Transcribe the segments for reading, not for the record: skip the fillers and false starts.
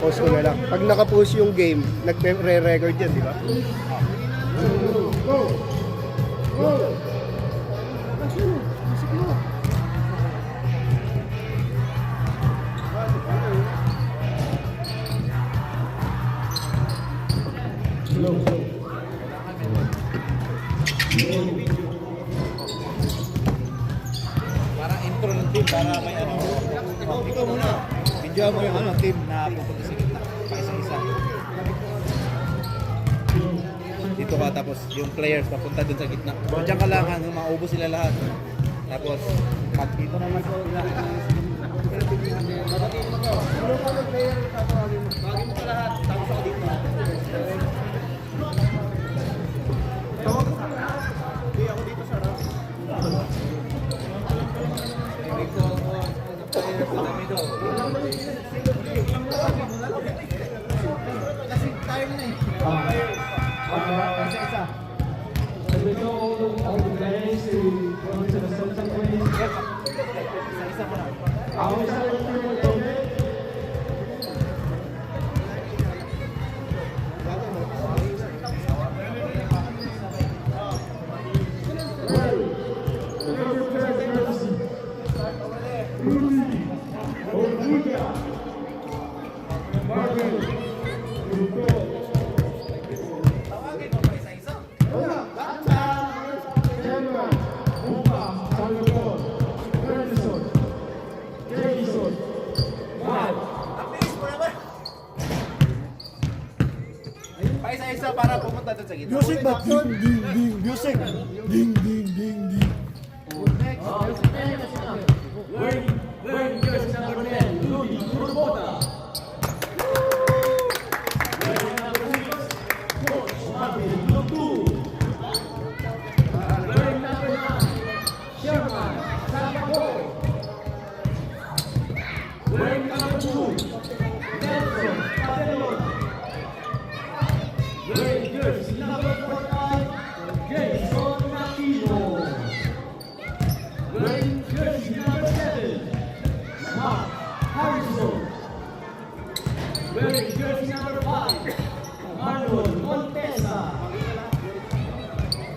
Post ko na lang. Pag naka-post yung game, nagre-record yan, di ba? Para intro ng team, para may ano. Ikaw muna. Video mo yung ano, team na pupunta sa gitna. Paisa-isa. Dito ka, tapos yung players papunta dun sa gitna. Diyan ka lang, ano, maubos sila lahat. Tapos, pag dito naman sa gitna. Babatiin mo to. Ano ka ng player? Bagay mo ka lahat. Tapos ako dito. Hindi ako dito sa rap. Dito ako player sa damido. Kasi tayo na eh. Isa-isa. Isa-isa mo na. Paisa-isa para pumunta doon sa gitna. Music ba? Ding, ding, ding. Music. Ding, ding, ding, ding. Wearing jersey number 10, Rudy Turbota. Wearing number 6, Coach Marvin Lutu. Wearing number 9, Sherman Santiago. Wearing number 2, Nelson Padelon. Wearing jersey number 45, Jason Aquino. Wearing jersey number 7, Mark Harrison. Wearing jersey number 5, Manuel Montesa.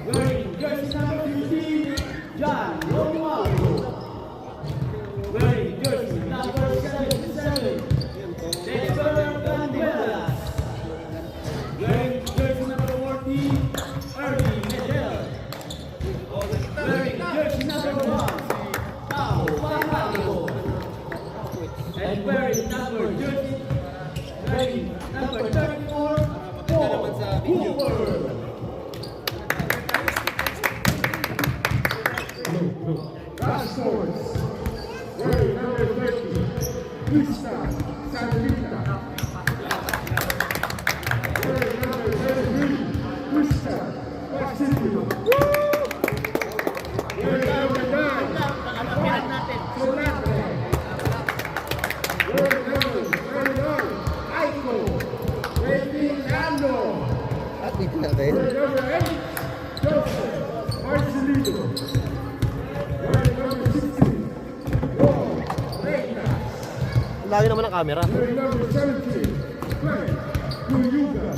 Wearing jersey number 15, John Romualdo. Wearing jersey number 77, Dexter Candelas. Wearing jersey number 14, Ernie Medel. Wearing jersey number 1, Tao Pangalo. And wearing number 34, Paul Hooper. Last scores. Wearing number 30, Krista Sanrita. Wearing number 33, Krista Pacifico. Wearing number 9, Solante. Wearing number 39, Aiko Reynaldo. At dito natin. Wearing number 8, Joseph Marcelino. Wearing number 16, Ron Reynas. Layo naman ang camera. Wearing number 17, Fred Cuyuga.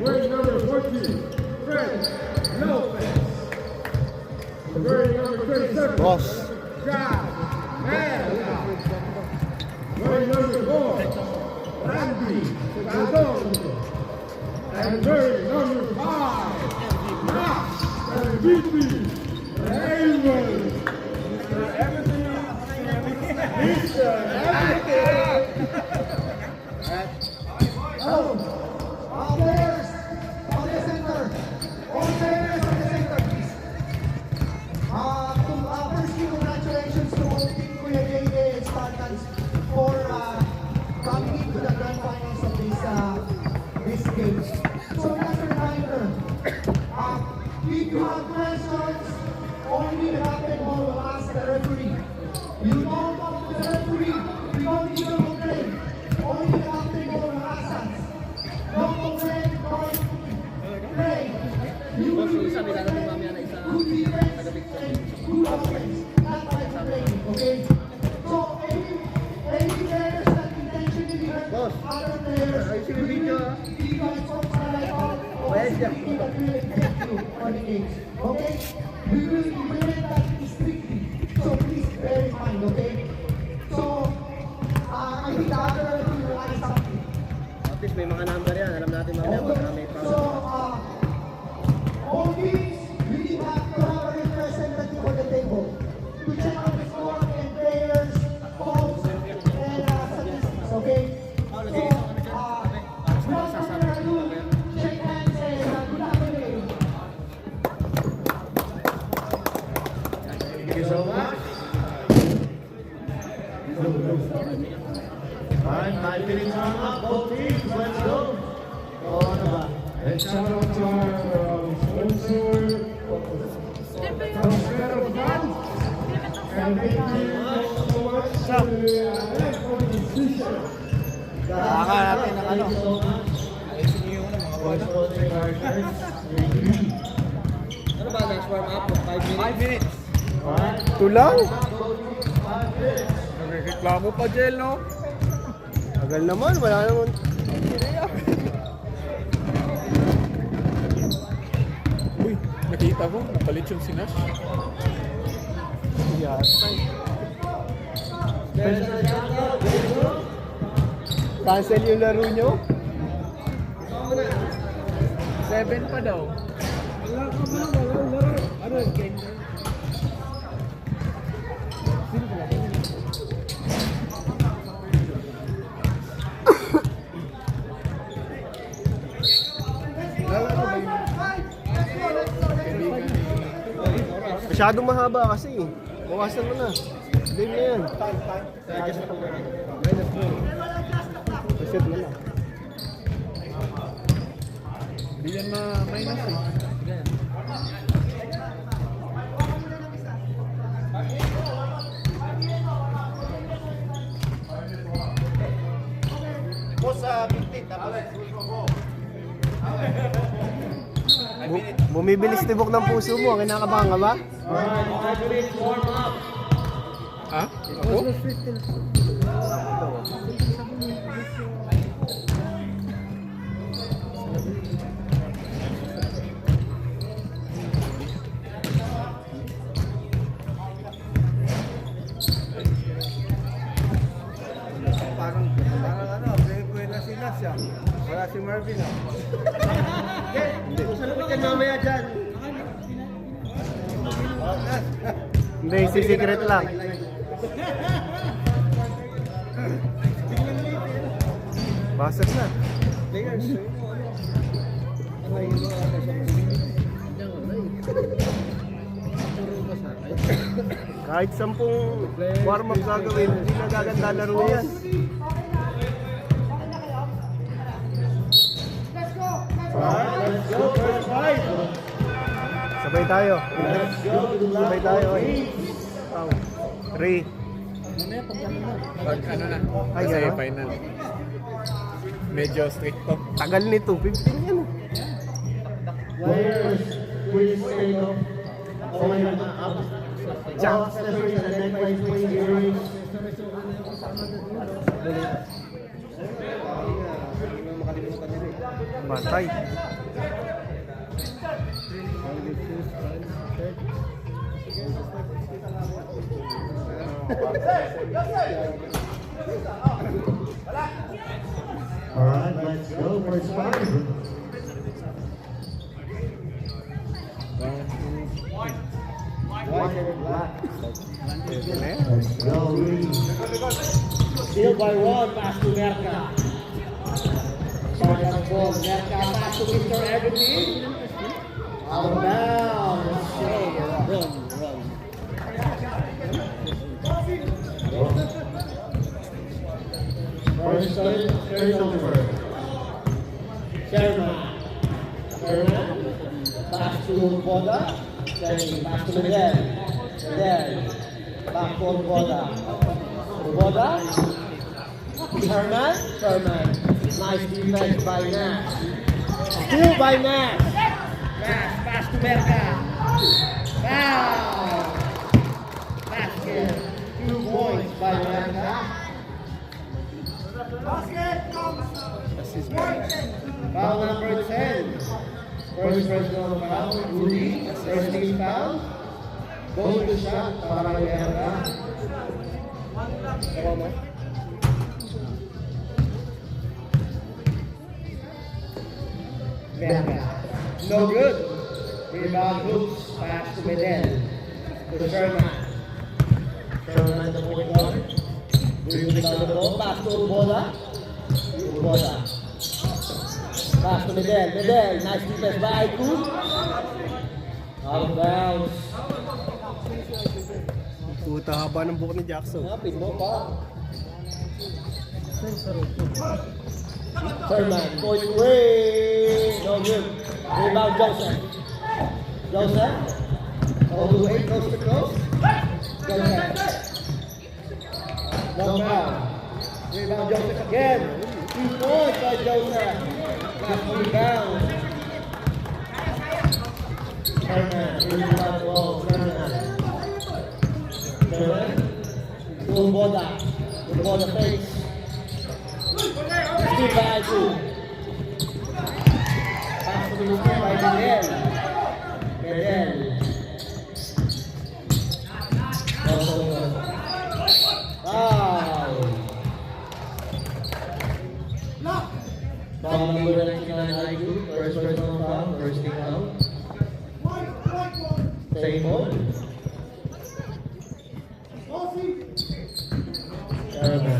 Wearing number 14, Fred Lopez. Wearing number 37, Boss. John Mela. Wearing number 4, Randy Gadon. And wearing number 5, Max MVP Raymond. Mr. Everything. Mr. Everything. Oh, all players on the center. All players on the center, please. Firstly, congratulations to Team Kuya JJ and Spartans for coming into the grand finals of this game. So as a reminder, if you have questions, only the captain will ask the referee. You don't talk to the referee, we don't need to complain. Only the captain will ask us. Don't complain, don't play. You will be good defense and good offense. Not by complaining, okay? So any players that intentionally hurt other players, you guys from Paranaco, always be that will affect you on the games. Okay? We will implement that strictly. So please bear in mind, okay? So, I think the other referee will add something. At least may mga number yan. Alam natin mamaya Okay. kung may So, problem. all teams, we need have to have a representative on the table to check on the score and players, calls, and statistics, okay? So, without further ado, shake hands and good luck on the game. Thank you so much. Alright, 5 minutes on up. Both teams, let's go. O ano ba? And shout out to our sponsor, Transfer of Funds. And thank you so much for the decision. Baka natin ng ano. Ayusin niyo yung mga bola. Ano ba next warm up? 5 minutes? 5 minutes. Ito lang. Nagreklamo pa, Jel, no? Tagal naman, wala naman. Uy, nakita ko, palit yung sinas. Yes. Cancel yung laro nyo? 7 pa daw. Masyadong mahaba kasi. Bawasan mo na. Game na yan. Reset mo na. Hindi yan ma-minus eh. Boss, 15. Tapos. Bumibilis tibok ng puso mo. Kinakabahan ka ba? Alright, 5 minutes warm up. Ha? Ako? Parang ano, buena si Nasya. Wala si Marvin. Salapit yan mamaya dyan. Hindi, si secret lang. Basag na. Kahit 10 warm-up gagawin, hindi na gaganda laro yan. Alright, let's go. First fight. Sabay tayo. Sabay tayo. 3. Pag ano na, Ay, kasi gano'n? final. Medyo strict to. Tagal nito, 15 yan. Players, please stay up. Okay na up. All accessories and neck lights, please earrings. Bantay. Alright, let's go. First fight. White and black. Let's go. Steal by one, pass to Merca. Sorry, on the ball. Merca pass to Mr. Everything. Out of bounds. Shea, run. First turnover. Sherman. Pass to Boda. Then pass to Miguel. Back to Boda. Sherman. Nice defense by Nash. 2 by Nash. Pass to Merca. Foul. Basket. 2 points by Merca. Foul number 10. First personal foul, Rudy. First team foul. Goal to shot para kay Merka. Ewan mo. Merka. No good. Rebound Hoops. Pass to Medel. To Sherman. Sherman the point guard. Dribbling down the ball. Pass to Urbola. Urbola. Pass to Medel. Medel. Nice defense by Aiku. Out of bounds. Puta haba ng buhok ni Jackson. Pin mo pa. Sherman. Point away. No good. Rebound Joseph. Joseph. All the way coast to coast. Joseph. No foul. Rebound Joseph again. 2 points by Joseph. Last rebound. Sherman. Rebound ball. Sherman. Sherman. Urbola. Urbola face. Still by Aiku. Pass to the by Medel. Medel. Wow. Foul number 99 Aiku. First personal foul. First team foul. Same ball.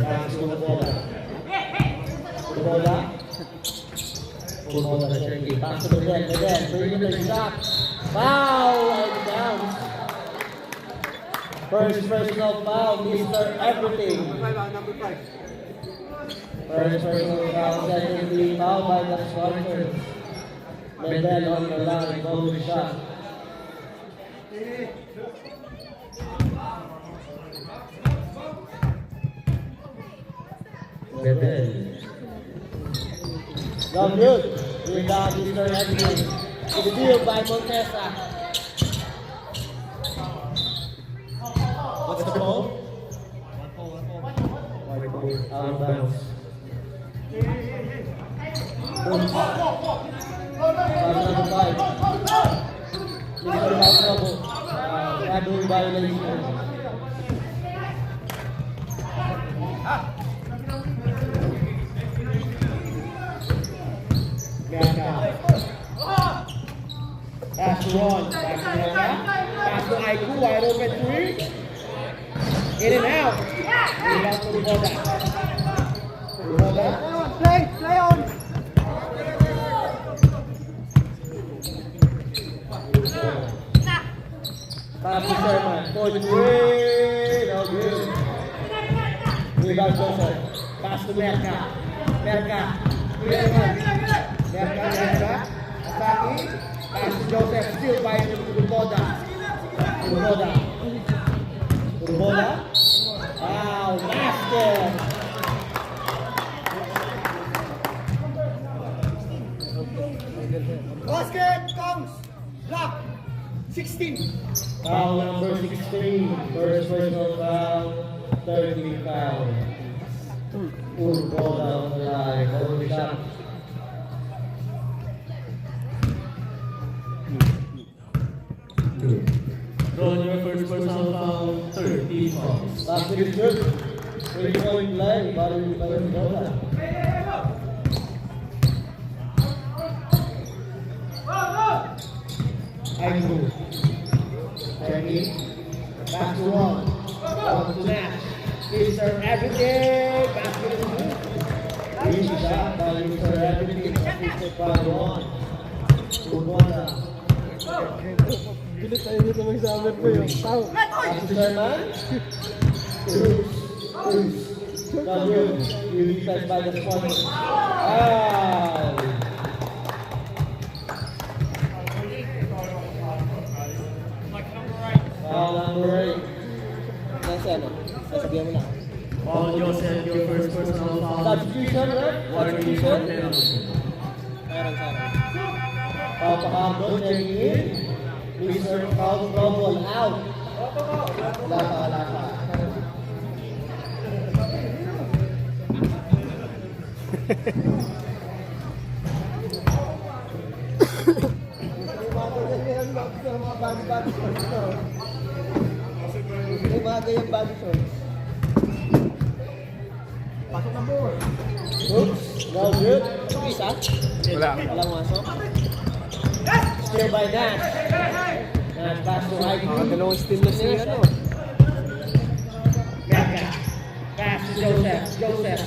Pass to Urbola. Urbola. Urbola na Sherky. Pass to Medel. Medel. Bring the shot. Foul. And down. First personal foul, Mr. Everything. First personal foul, secondly foul by the Spartans. Medel on the line, goal shot. Medel. Not good. Rebound, Mr. Everything. Steal by Montesa. What's the ball? Out of bounds. Number 5. Mr. Trouble. Shadow violation. Pass to Ron. Back to Merka. Pass to Aiku. Wide open 3. In and out. Rebound to Urbola. Urbola. Play on. Pass to Sherman. Point away. No good. Rebound Joseph. Pass to Merka. Merka. Merka. Asaki. Pass to Joseph. Still by Urbola. Urbola. Urbola. Wow, basket. Basket comes. Block. 16. Foul number 16. First personal foul. 30 foul. Urbola on the line. Holy shot. Draw your first personal foul. 30 fouls. Basket is good. 3-point play. By Urbola. Aiku. Checking. Back to Ron. Ron to Nash. Mr. Everything. Basket is good. Easy shot by Mr. Everything. Assisted by Ron. Urbola. Pilit tayo dito mag-summer po yung tao. Pass to Sherman. Bruce. Not good. Released by the Spartans. Wow. Foul number 8. Nasa ano? Sasabihan mo na. Paul Joseph, your first personal foul. Substitution, right? Substitution. Meron sana. Foul Pacardo, checking in. Mr. Foul Trouble, out. Wala pa. Mga body shorts ito. May mga gayang body shorts. Pasok na board. Oops, no good. Isa? Wala. Walang masok. Steal by Nash. Nash pass to Ike. Mga dalawang steal na siya, ano. Merka. Pass to Joseph. Joseph.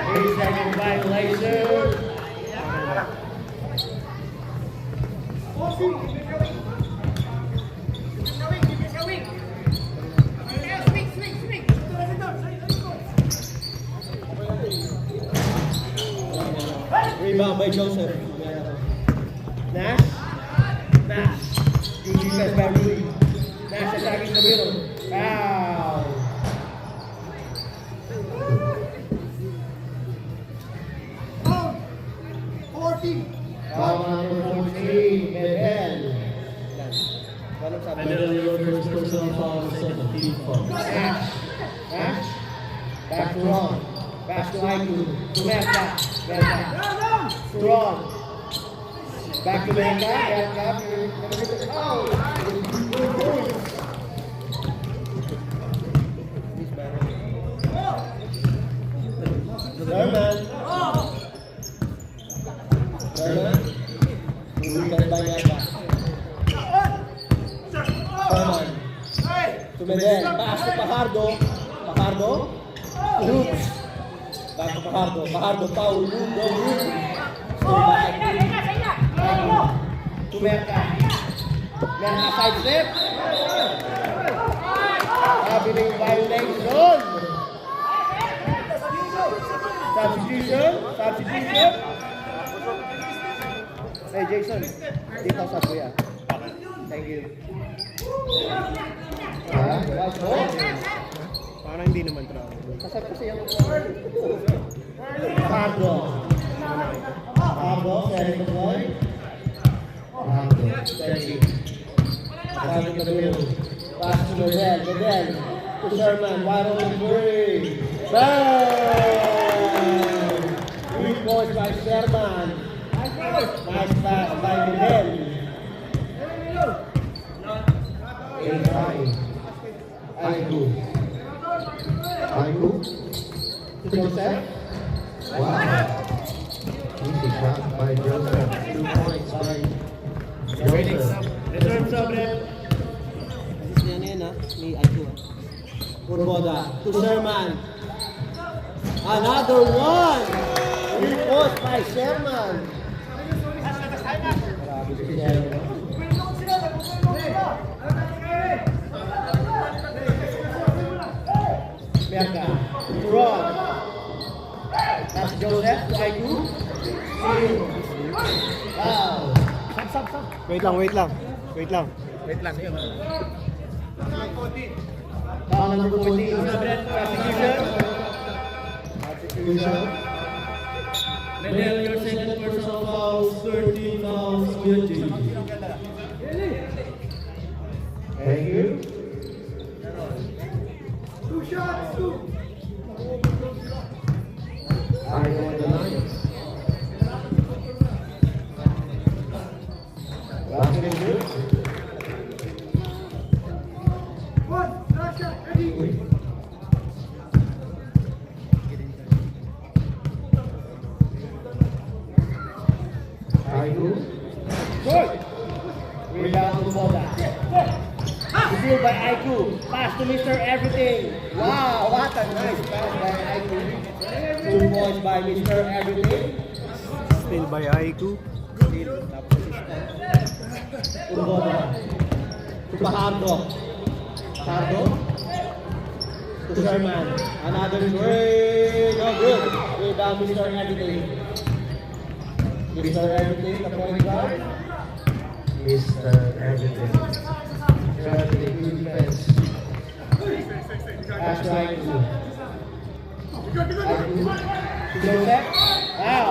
3-second violation. Rebound by Joseph. Nash. Nash. Good defense by Rudy. Nash attacking the middle. Foul. Foul number 14, Medel. Anong sabi? Medel, your first personal foul, second team foul. Nash. Nash. Back to Ron. Back to Aiku. To Merka. Merka. To Ron. Back to Merka. Merka. Oh! Sherman. Sherman. Ulitan ba Merka? Sherman. To Medel. Pass to Pajardo. Pajardo. Oops. Back to Pajardo. Pajardo, foul. No good. Stay back. To Merka. Merka side step. Sabi na yung violation. Substitution. Substitution. Hey Jason, dito sa kuya. Thank you. Parang hindi naman travel. Kasap kasi yung Pajardo. Pajardo, setting the point. Pajardo, setting. Pajardo to the middle. Pass to Medel. Medel to Sherman. Wide open three. Bang! 3 points by Sherman. Nice pass by Medel. 8-5. Aiku. Aiku. To Joseph. Wow. Easy shot by Joseph. 2 points by Joseph. Return sub, rep. Yan yun ha. May Aiku ha. Urboda. To Sherman. Another one. 3 points by Sherman. Grabe si Sherman. Merka. To Ron. That's Joseph. To Aiku. Wow. Wait lang, wait lang. Wait lang. Wait lang, yun. Foul number 14. Substitution. Substitution. Medel, your second personal foul, 13 fouls for your team. Thank you. I on the line. Basket is good. Aiku. Good. Rebound to Boda. Steal by Aiku. Pass to Mr. Everything. Wow, what a nice pass by Aiku. 2 points by Mr. Everything. Still by Aiku. Steal. Tapos assist. Boda. To Pajardo. Pajardo. To Sherman. Another three. No good. Rebound Mr. Everything. Mr. Everything, the point guard. Mr. Everything. Everything, good defense. Pass to Aiku. Aiku. To Joseph. Wow.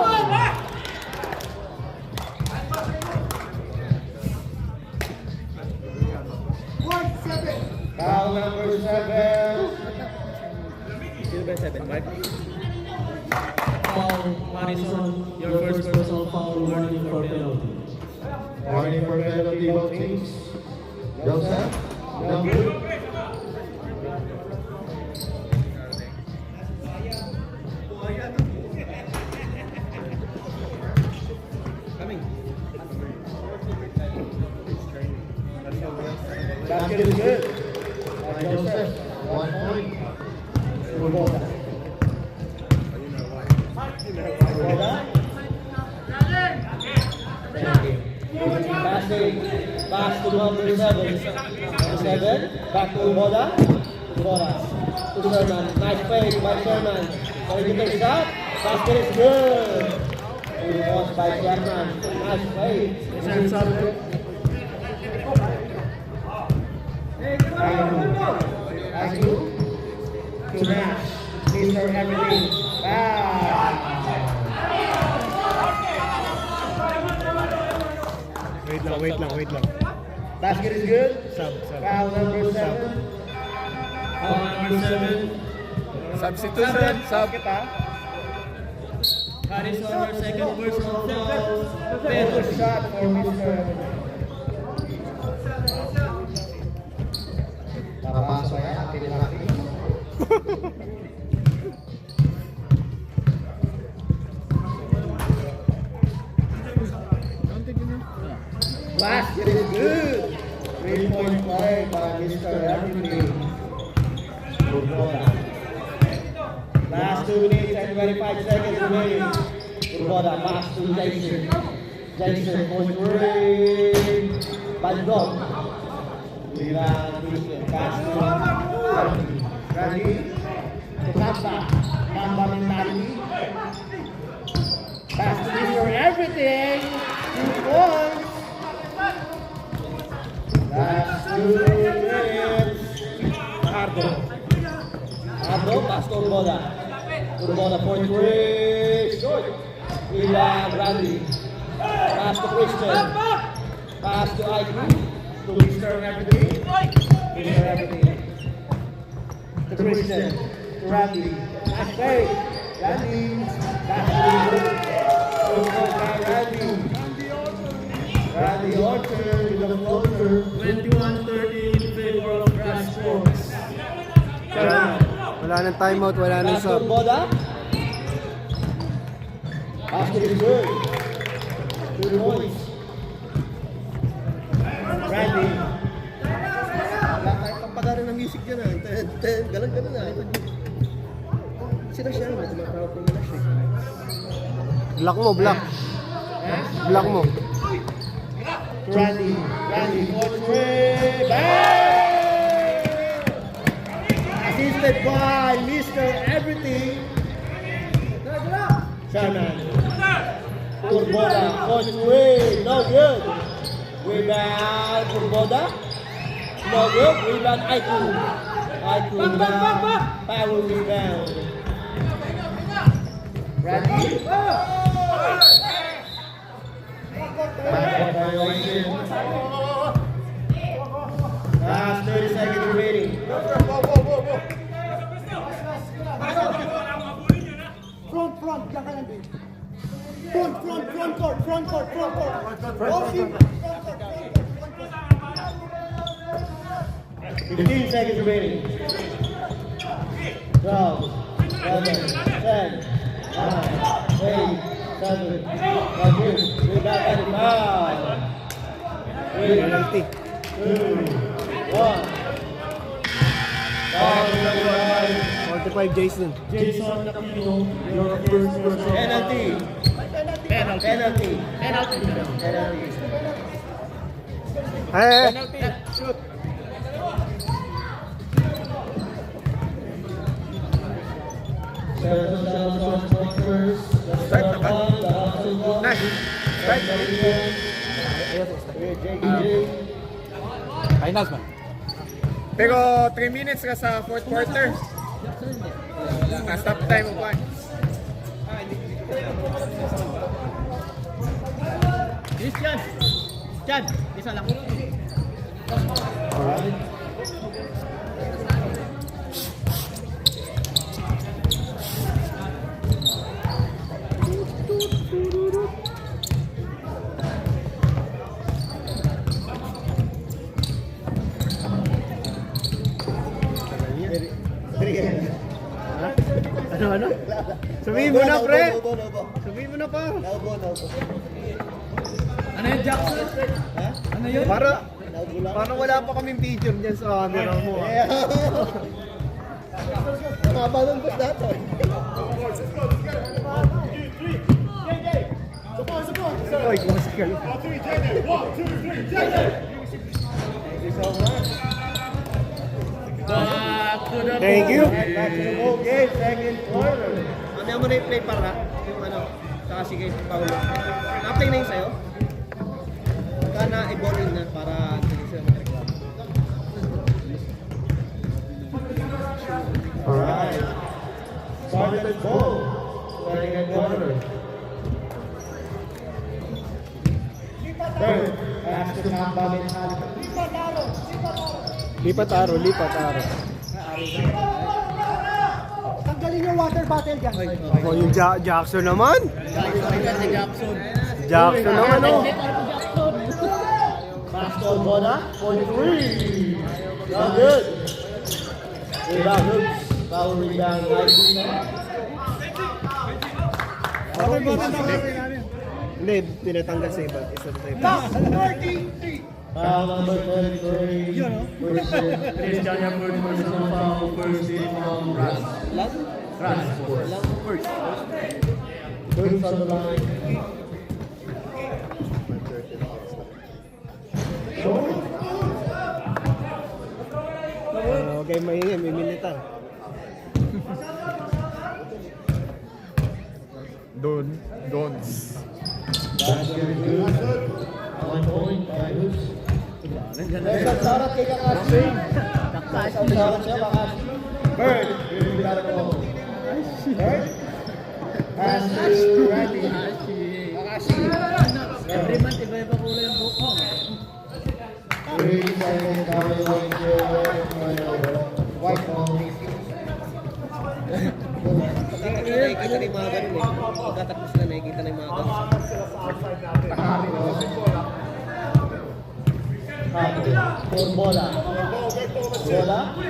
Foul number 7. Foul, Harrison, your first personal foul, warning for penalty. Warning for penalty, both teams. Joseph, number. Basket is good. Joseph, 1 point. Urboda. Passing. Pass to number 7. Number 7. Back to Urboda. Urboda. To Sherman. Nice fake by Sherman. Going to take shot. Basket is good. Good watch by Sherman. Nice fake. As you to Nash, Mr. Everything. Wait lang. Basket is good. Sub. Foul number 7. Foul number 7. Substitution. Sub. Harrison, your second personal foul. Better shot for Mr. Napasok yan, atin natin. Basket is good. 3-point play by Mr. Everything. Last 2 minutes and 25 seconds remaining. Urboda, pass to Jason. Jason for 3. Bandog. Rebound, Christian. Pass to Randy. Randy to Kamba. Kamba mentality. Pass to Mr. Everything. 2 points. Last 2 minutes. Ardo. Ardo, pass to Urboda. Urboda for 3. Short. Rebound, Randy. Pass to Christian. Pass to Aiku. To Mr. Everything. Mr. Everything. To Christian. To Randy. Nice play. Randy. Pass to Randy. Randy Orchard with the floater. 21-30 in favor of Crash Sports. Wala nang timeout, wala nang Pass to sub. Urboda. Basket is good. 2 points. Randy. Wala kahit pampagana ng music dyan ah. Galang-galang na. Sila siya, tumatawag ko nila siya. Block mo, block. Block mo. Randy. Randy for 3. Bang! Assisted by Mr. Everything. Sherman. Urboda for 3. No good. Rebound Urboda. No good. Rebound Aiku. Aiku rebound. Power rebound. Randy. Last 30 seconds remaining. Front, diyan ka lang din. Front court. 15 seconds remaining. 12, 11, 10, 9, 8, 7, 6, rebound and foul. 3, 2, 1. Foul number 45 Jason. Jason Aquino, your first personal Penalty. Penalty. Shoot. Finals ba? Pero 3 minutes ka sa fourth quarter. Na-stop time mo pa. Diyan, isa lang. Ano? Sabihin mo na, pre. Naubo. Sabihin mo na pa. Naubo. Ano yun, Jackson? Ha? Ano yun? Naubo lang. Parang wala pa kaming picture dyan sa camera mo. Maba ng bus natin. Oy, kumusta ka? Back to the Thank you. Okay, second quarter. Ano mo na yung play para? Yung ano, saka sige, Paulo. Na-play na yung sa'yo? Baka na-evolve na para hindi sila mag-reklamo. Alright. Started ball. Second quarter. Third. Pass to Kamba Mental. Lipat aro. Tanggalin yung water bottle dyan. Oh, yung Jackson naman. Jackson naman, oh. Pass to Boda, 43. Not good. Rebound hoops. Foul rebound, nice. Hindi, tinatanggal sa iba. Isa sa iba. Foul number 23. Christian Yamur, personal foul, first team from Ras. Ras. First. Hoops on the line. Okay, maingay, may militar. Dons. Basket good. 1 point by Hoops. There's a sarap kay Kakashi. There's a sarap siya, Kakashi. Bird. Here we gotta go. Bird. Pass to Randy. Every month, iba-iba kulay ang buhok mo. 3 seconds down the line here. White ball. Nakikita na yung mga ganun eh. Pagkatakbo sila, nakikita na yung mga ganun. Bola.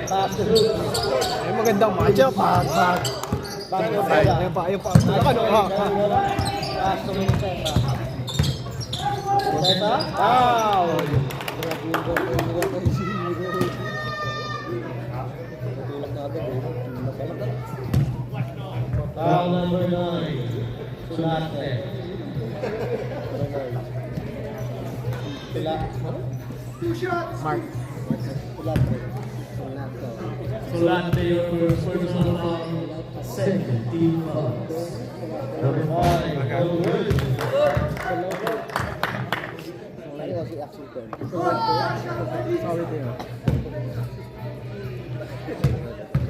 Pass to Hoops. Ay, magandang matchup. Back to Bola. Ayun pa. Ano? Pass to Minnesota. Minnesota. Foul. Foul number 9. Sulate. Sulante, your personal foul, second team fouls. Number 5.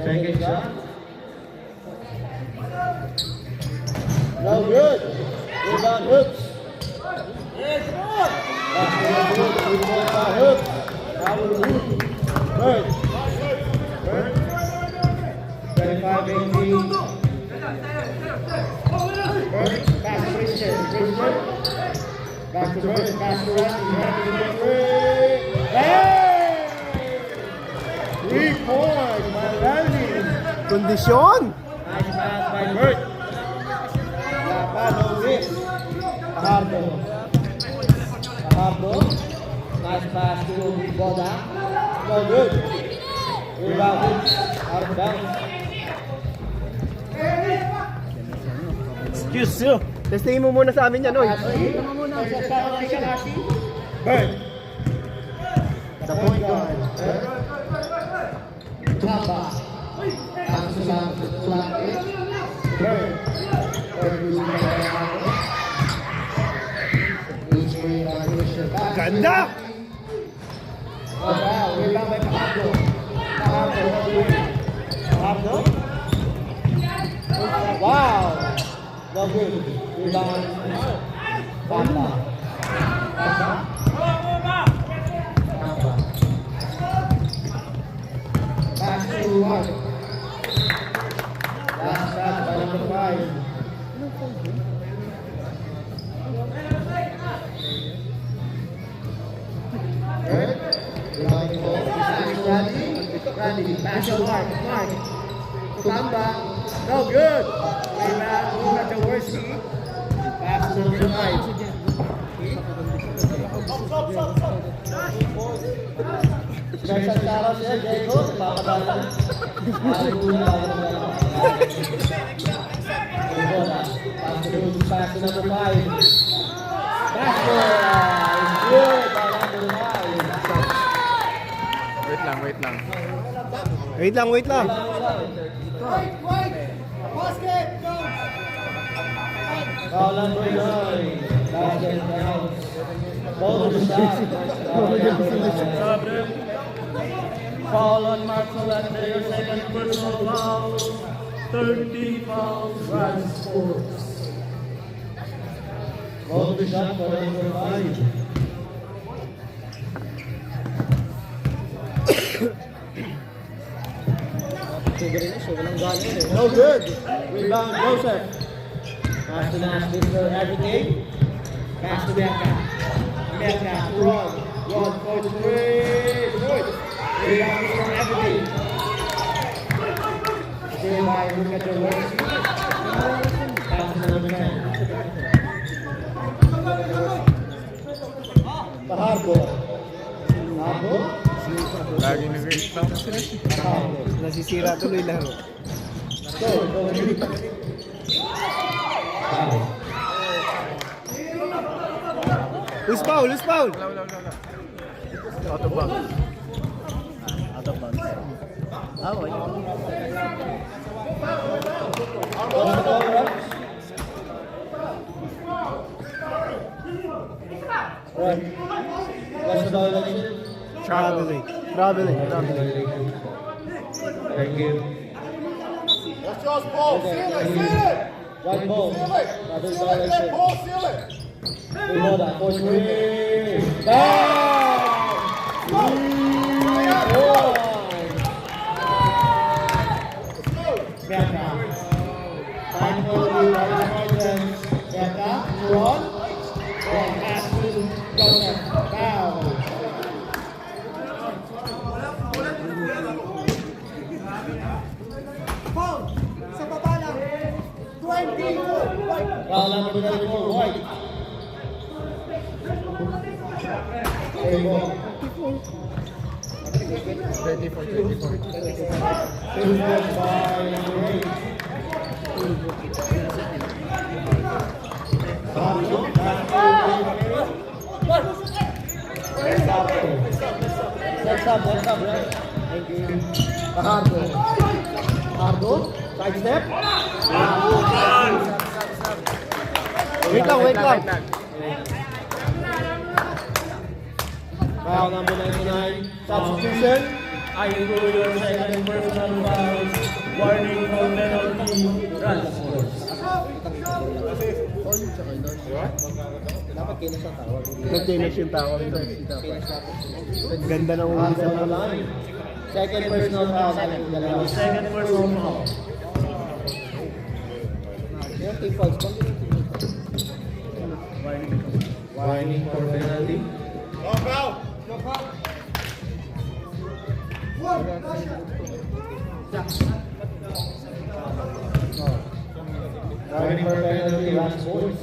Second shot. No good. Rebound Hoops. Hoops. Bird. 25-18. Bird. Pass to Christian. Back to Bird. Pass to Randy. Hey! 3 points by Randy. Kondisyon. Nice pass by Bird. No miss. Fajardo. Nice pass to Boda. No good. Rebound. Out of bounds. Excuse you. Testingin mo muna sa amin yan, oy. Bird. The point guard. Kamba. Pass to Sulate. Bird. Ganda! Rebound by Fajardo. Wow! No good. Rebound. Kamba. Pass to Mark. Last shot by number 5. Randy, pass to Mark. To Kamba. No good. Rebound, Luka Jaworski. Pass to number 5. Special Taras yan, Jacob. Pakadala. Pass to number 5. Basket! Good by number 5. Wait lang. Wait lang. Foul number 9. Basket count. Bonus shot. Foul on Marcel Andre, your second personal foul. 13 fouls, Rats Sports. Bonus shot for number 5. No good. Rebound Joseph. Pass to Nash, Mr. Everything. Pass to Mecca. Mecca, Ron for 3. Good. Rebound Mr. Everything. Still by Luka Jaworski. Pass to number 10. Paharbo. Paharbo. Laging nag-wait lang sila. Nasisira tuloy laro. Who's foul? Wala. Out of bounds. What's the violation? Traveling. Thank you. That's yours, Paul. Seal it. Right ball. Another Seal it, violation. Paul. Seal it. We know that for 3. Bang! 3-1. Becca. Time for the Martins. Becca, Ron. Ron pass to Joseph. Foul. Foul number 24, White. Table. 24. Two points by number 8. Next up, right? Thank you. Pahardo, side step. Wait lang. Foul number 99, substitution. I include your second personal fouls. Warning for penalty, Rats Sports. Nag-finish yung tawag ito. Ganda ng uwi sa Foul line. Second personal foul. Second personal foul. Warning for penalty. No foul. Warning for penalty, Rats Sports.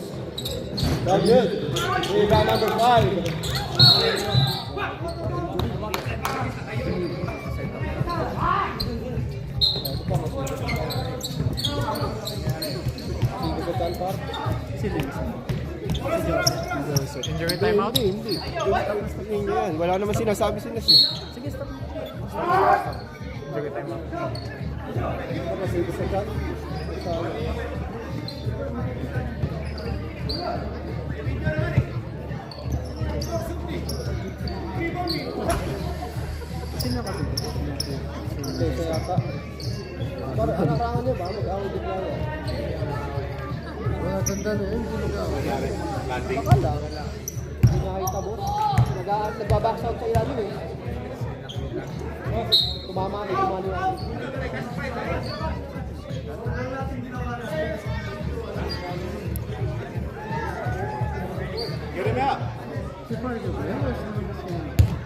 Not good. Rebound number 5. Injury timeout? Hindi. Tapos tingin niya yan. Wala naman sinasabi si Nas. Injury timeout. Para anak-arangan niya ba? Mag-away din niya. Wala tanda na yun. Hindi mag-away. Bakala. Hindi nakita boss. Nagbabox out sa ilalim eh. Tumama na. Get him out.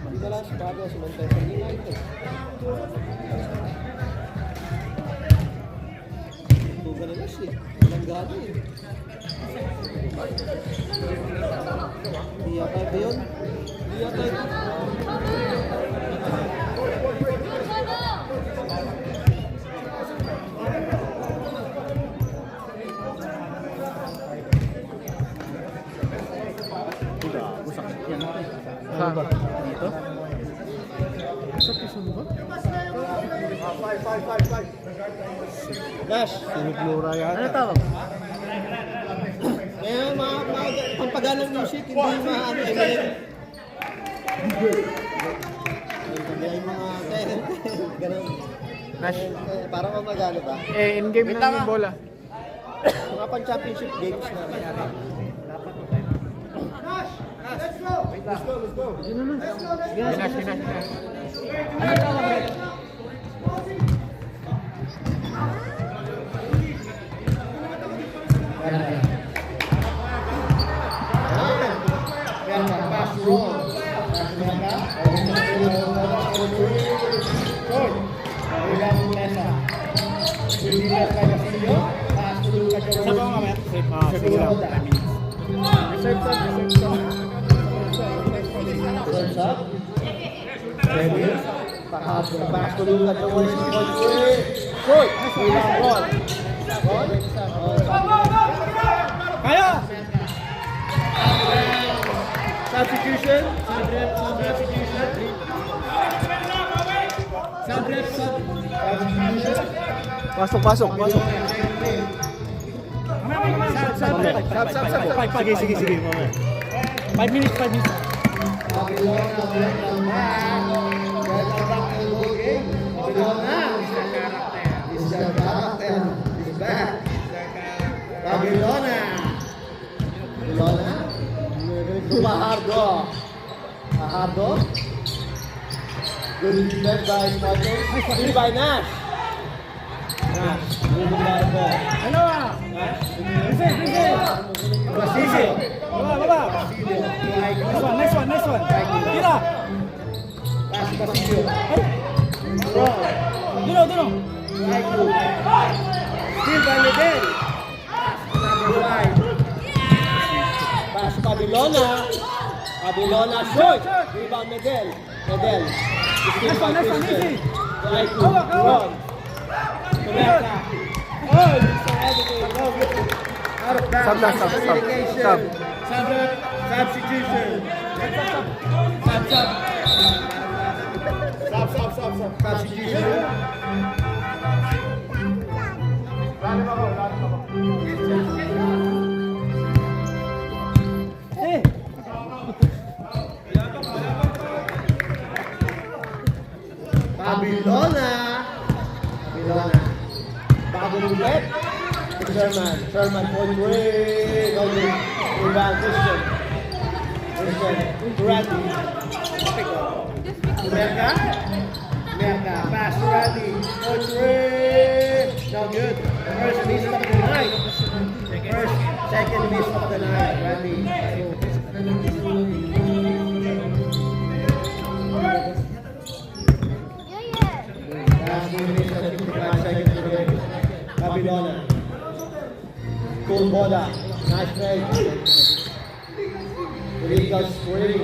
Hindi na lang si Pablo. Sumantay sa United. ka na Nash eh. Walang gana eh. Hindi yata ito yun. Hindi yata ito. Saan? Dito? Sa piso mo ba? Nash, Sinuplura yata. ano tawag? Kaya pampagalang music, hindi maano MLM. Hindi ay mga ganun. Nash. Para mamagano ba? Eh, in-game na yung bola. Mga pan-championship games na. Nash, Nash. Pass roll. Turns up. Ready? Pass to Luka Jones. Shoot! Rebound ball. Kaya! Substitution. Pasok. Sige. 5 minutes. Fajardo. Good defense by Michael. Free by Nash. Moving down the ball. Easy. Baba. Nice one. Tira. Pass to Castillo. Dino. Still by Miguel. Number 5. Pass to Babilona short. Rebound Miguel. Still by Christian. Ron. Tumeka. Oh, Mr. Everything. Out of bounds. Substitution. Substitution. Babilona. Bagong ulit. Sherman for three. Rebound Christian. Randy. Merka. Pass to Randy. For three. No good. First miss of the night. Second miss of the night. Randy. Babilona. Cool Boda. Nice play. Illegal screen.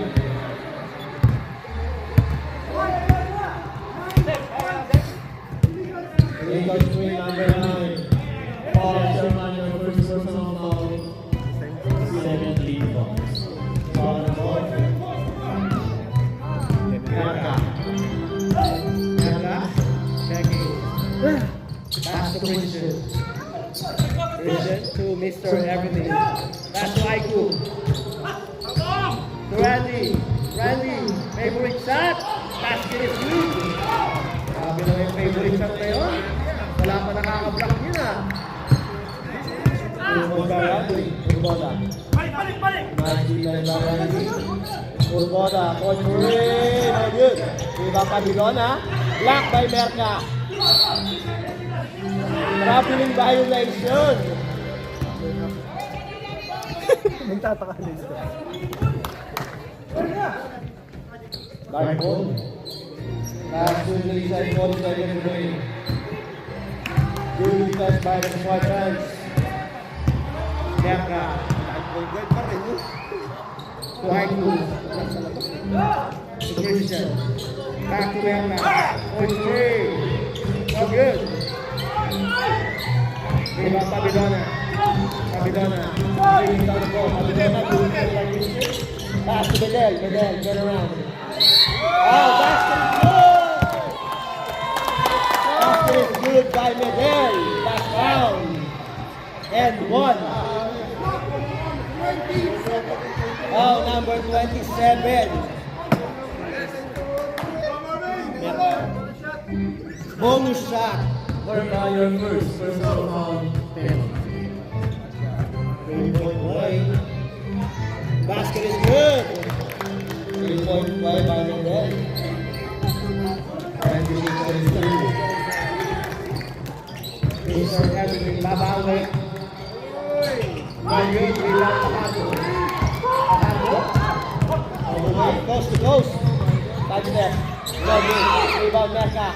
Illegal screen number 9. Paul Sherman, your first personal foul. 17 points. Foul on the ball. Checking. Pass to Christian. To Mr. Everything. Pass to Aiku. To Randy. Favorite shot. Basket is good. Sabi na yung favorite shot na yun. Wala pa nakaka-block yun ah. Urboda. Nice defense by Randy. Urboda. Coach Ray. No good. Iba Babilona. Block by Merka. Traveling violation. Magtataka din sila. Dark ball. Last 2 minutes and 40 seconds remaining. Good defense by the Spartans. Merka. Guard pa rin yun. To Haiku. To Christian. Back to Merka. Point three. So good. Rebound Tabidona. Tabidona. Taking down the ball. Tabidona. Good play by Christian. Pass to Bedell. Bedell. Turn around. Oh, basket is good! Basket is good by Medel. Back down. And one. Oh, number 27. Bonus shot. Merka, your first personal foul, 10. 3-point play. Basket is good. 3-point play by Medel. And this is 32. These are everything. Babawi. Very good. Rebound Pahago. Pahago. All the way. Coast to coast. Touch there. No good. Rebound Merka.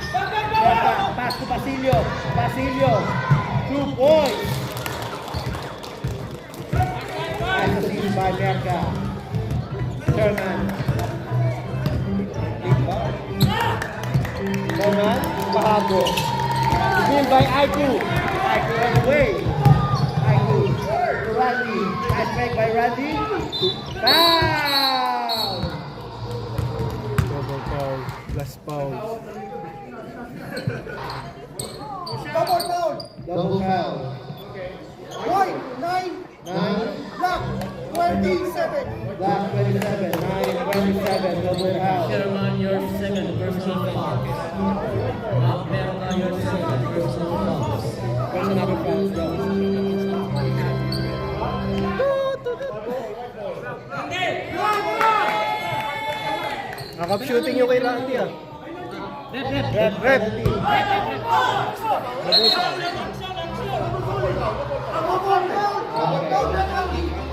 Merka. Pass to Basilio. Basilio. 2 points. And the lead by Merka. Sherman. Sherman. Pahago. Win by Aiku. Aiku run away. Aiku to Randy. Nice break by Randy. Foul! Double foul. Last foul. Double foul. Point, 9, 9. block, 27. Black 27. 9 and 27. Double foul. Sherman, your second personal foul. Merka, your second personal foul. Where's another foul? Go. Nakap shooting yung kay Randy ah. Rep. Penalty.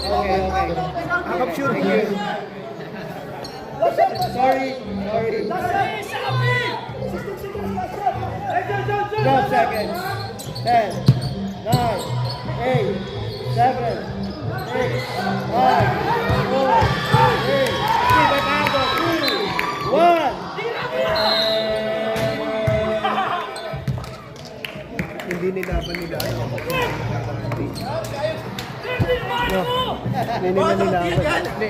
Okay. Nakap shooting Thank yun. you. Sorry. 12 seconds. 10, 9, 8, 7, 6, 5, 4, 3, 2, 1. Hindi nilaban nila. No. Hindi nila nilaban. Hindi.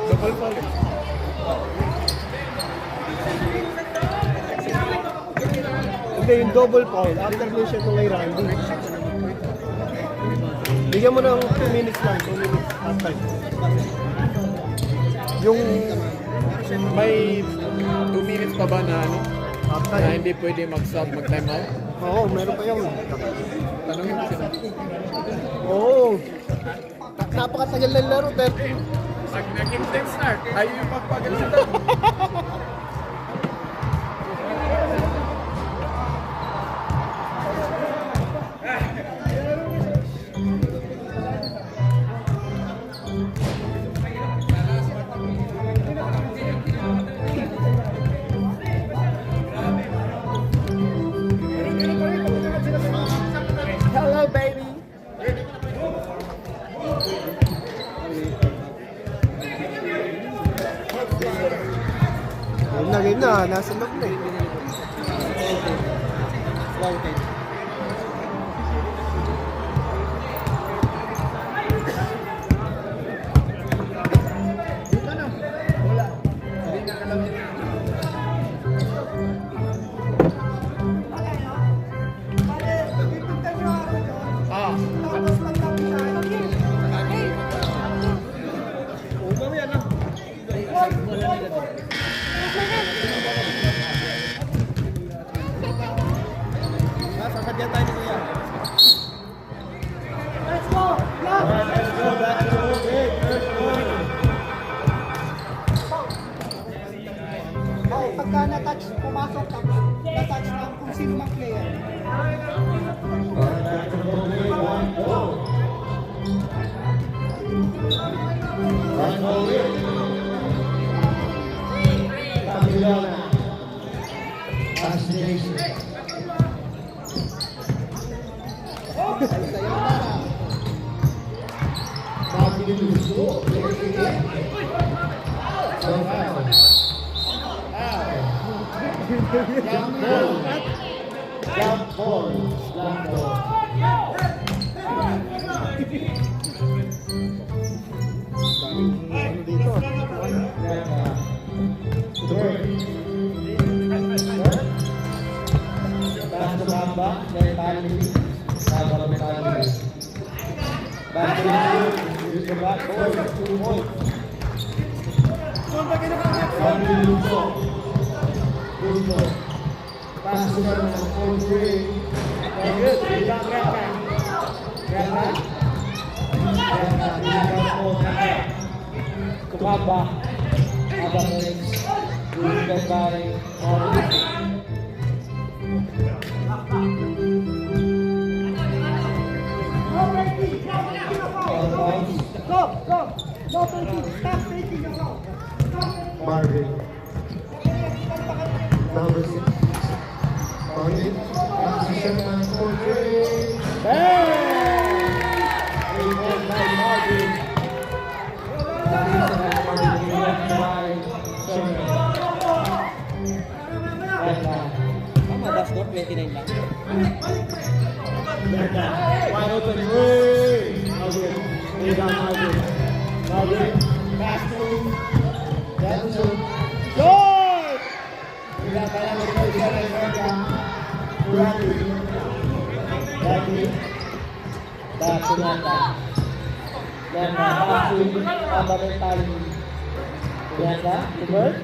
Double foul. Hindi, yung double foul. After mo siya kung kay Randy. Bigyan mo ng 2 minutes lang. 2 minutes after. Yung May 2 minutes pa ba na ano? after. Na hindi pwede mag-stop, mag-time out? Oo, meron pa yun. Tanongin mo sila. Oo. Napakatagal ng laro, 30. Pag nag-instant start, ayaw yung pagpagalitan. Hello, baby. Game na. Nasa loob na eh. begin to score. So foul. Jump ball. Jump ball. Ano dito? Pass to Bamba, then Tali. Bamba to Tali. Back to the use the back board, 2 points. Tali Luso. Luso. Pass to Sherman, 4-3. Very good. Rebound Greta. Greta. Greta. Rebound Greta. To Bamba. Bamba wins. Rebound by Morris. Marvin. Number 6. Marvin. Position man 4-3. Hey! 3 points by Marvin. Tama, last score 29 lang. Wide open three. Marvin. Rebound Marvin. Marvin. Pass to Jackson. Short! Rebound by number 37, America. Randy. Randy. Back to Nanda. Nanda. Pass to Fundamentally. Nanda. To Bird.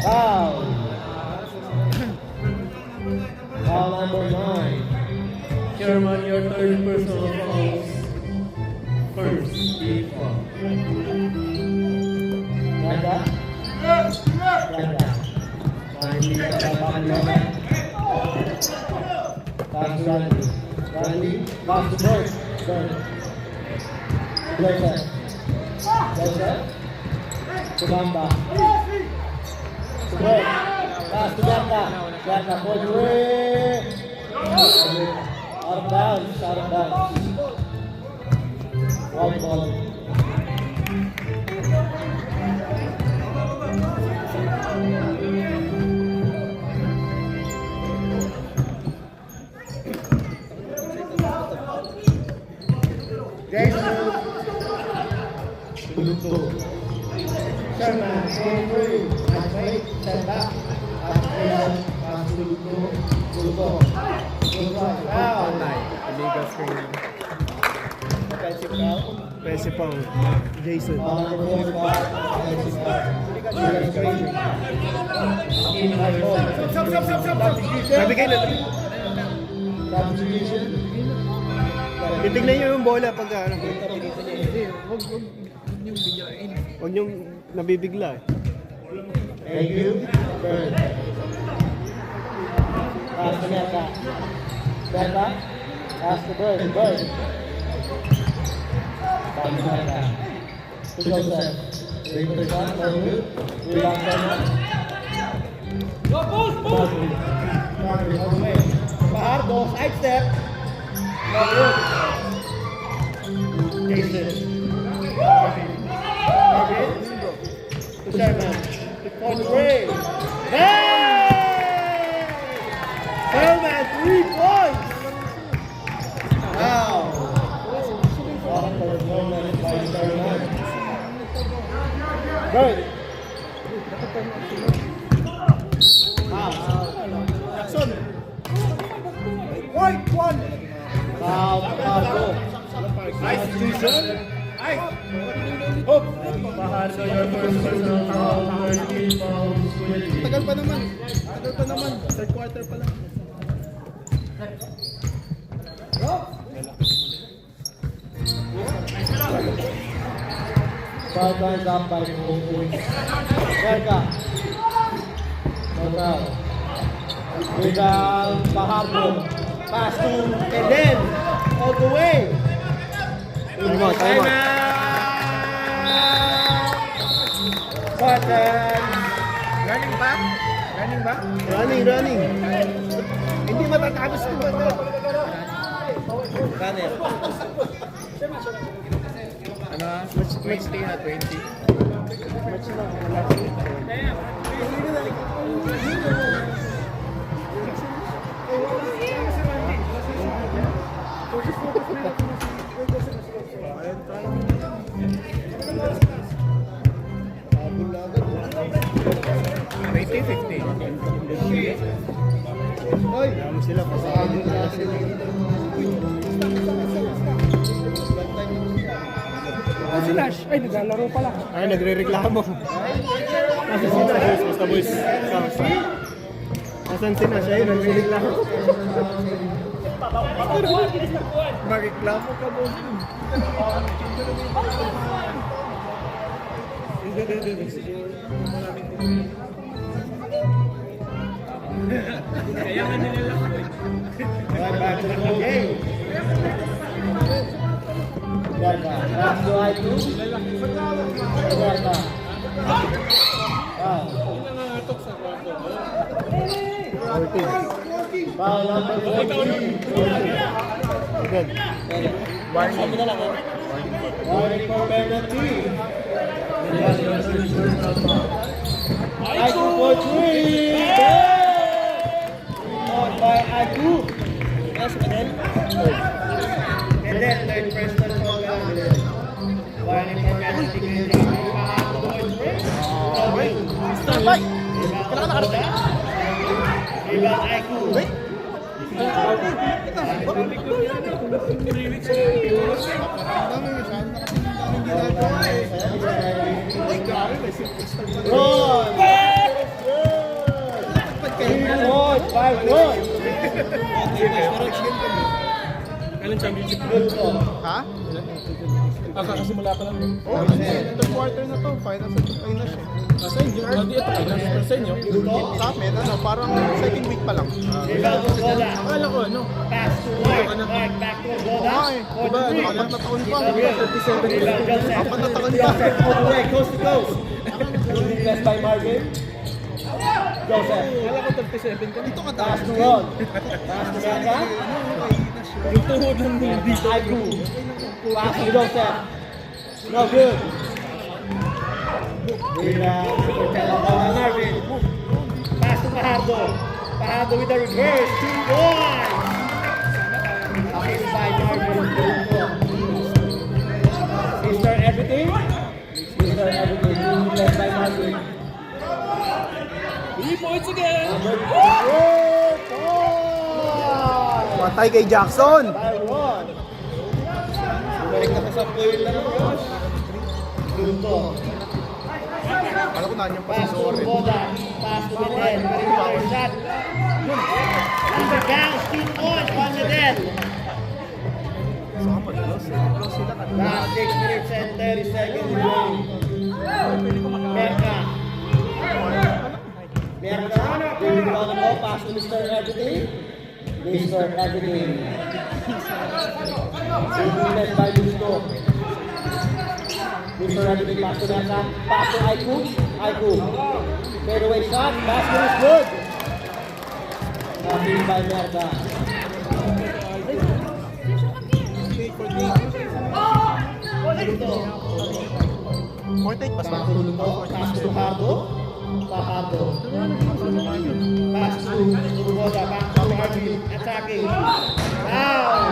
Foul. Foul number 9. Chairman, your third personal fouls. First, team foul. Nanda. Nanda. Randy. Pass to Randy. Randy. Pass to Bird. Bird. Joseph. Joseph. To Bamba. To Bird. Pass to Gata. Gata for three. Out of bounds. Out of bounds. One ball. Jason. Luto. Sherman, 4-3. Nice play. Send back. Pass to Luto. Luto. Foul. Illegal screen. Offensive foul. Pwede pang Jason. Foul number 45. Offensive foul. Illegal screen. High ball. Nabigay na. Substitution. Titignan nyo yung bola pag ano. Huwag niyong nabibigla eh. Thank you. Bird. Pass to Neta. Neta. Pass to Bird. Bird. Pass to Neta. To Joseph. Wait for the shot. No good. Rebound Sherman. Marvin. Marvin all the way. Fajardo. Side step. No good. Jason. Marvin. Marvin. To Sherman. For the break. Hey! Sherman, 3 points! Wow! What a performance by Sherman. Good. Foul, Fajardo. Nice decision. Fajardo, your first personal foul. Third team fouls. 20. Tagal pa naman. Tagal pa naman. Third quarter pa lang. Foul turns up by 4 points. Verga. No foul. Rebound, Fajardo. Pass to Eden. All the way. Time Button. Running back? Running back? Running. Hindi matatapos yung banda. Runner. Ano ha? 20 na, 20. Sila pasado na sila. Si Nash, ay naglalaro pala. Ay, nagre-reklamo. Kasi si Nash, basta boys. Asan si Nash? Ay, nagre-reklamo. Magreklamo ka mo. Right back to the full game. Right back. Pass to I2. Right back. Foul number 14. Good. Warning for penalty. I2 for 3. Caught by I2. And then third person for warning for penalty. Rebound I2. Kailan championship? Ha? Kakasimula pa lang. Oo, kasi third quarter na to. Finals at finals eh. Sa inyo? Hindi ito. Kailan sa inyo? Sa amin, ano, parang second week pa lang. Akala ko ano? Pass to Mark. Mark back to Oo nga eh. Diba, apat na taon pa. 37. Apat na taon pa. All the way, coast to coast. Blessed by Marvin. Joseph. Akala ko 37 ka. Dito ka Pass taas. to Ron. Pass to Mega. Yung tuhod lang mo dito. Aiku. Pass to Joseph. No good. Marvin. Pass to Fajardo. Fajardo with the reverse. 2 points. Assist by Marvin. Mr. Everything. Mr. Everything. Led by Marvin. 3 points again! Number 4 points. Patay kay Jackson. By Ron. Balik na sa point lang. Lunto. Alam ko na yung Pass to pasisore. Boda. Pass to Medel. Very power shot. Number down. 2 points on Medel. Last 6 minutes and 30 seconds remaining. Merka. Merka. Taking down the ball. Pass to Mr. Everything. Mr. Everything. Taking led by Lusto. Mr. Everything pass to Merka. Pass to Aiku. Aiku. Fadeaway shot. Basket is good. Nothing by Merka. Luto. Fortnite basta. Pass to Luto. Pass to Fajardo. Fajardo. Pass to Boda. Back to Marvin. Attacking. Foul.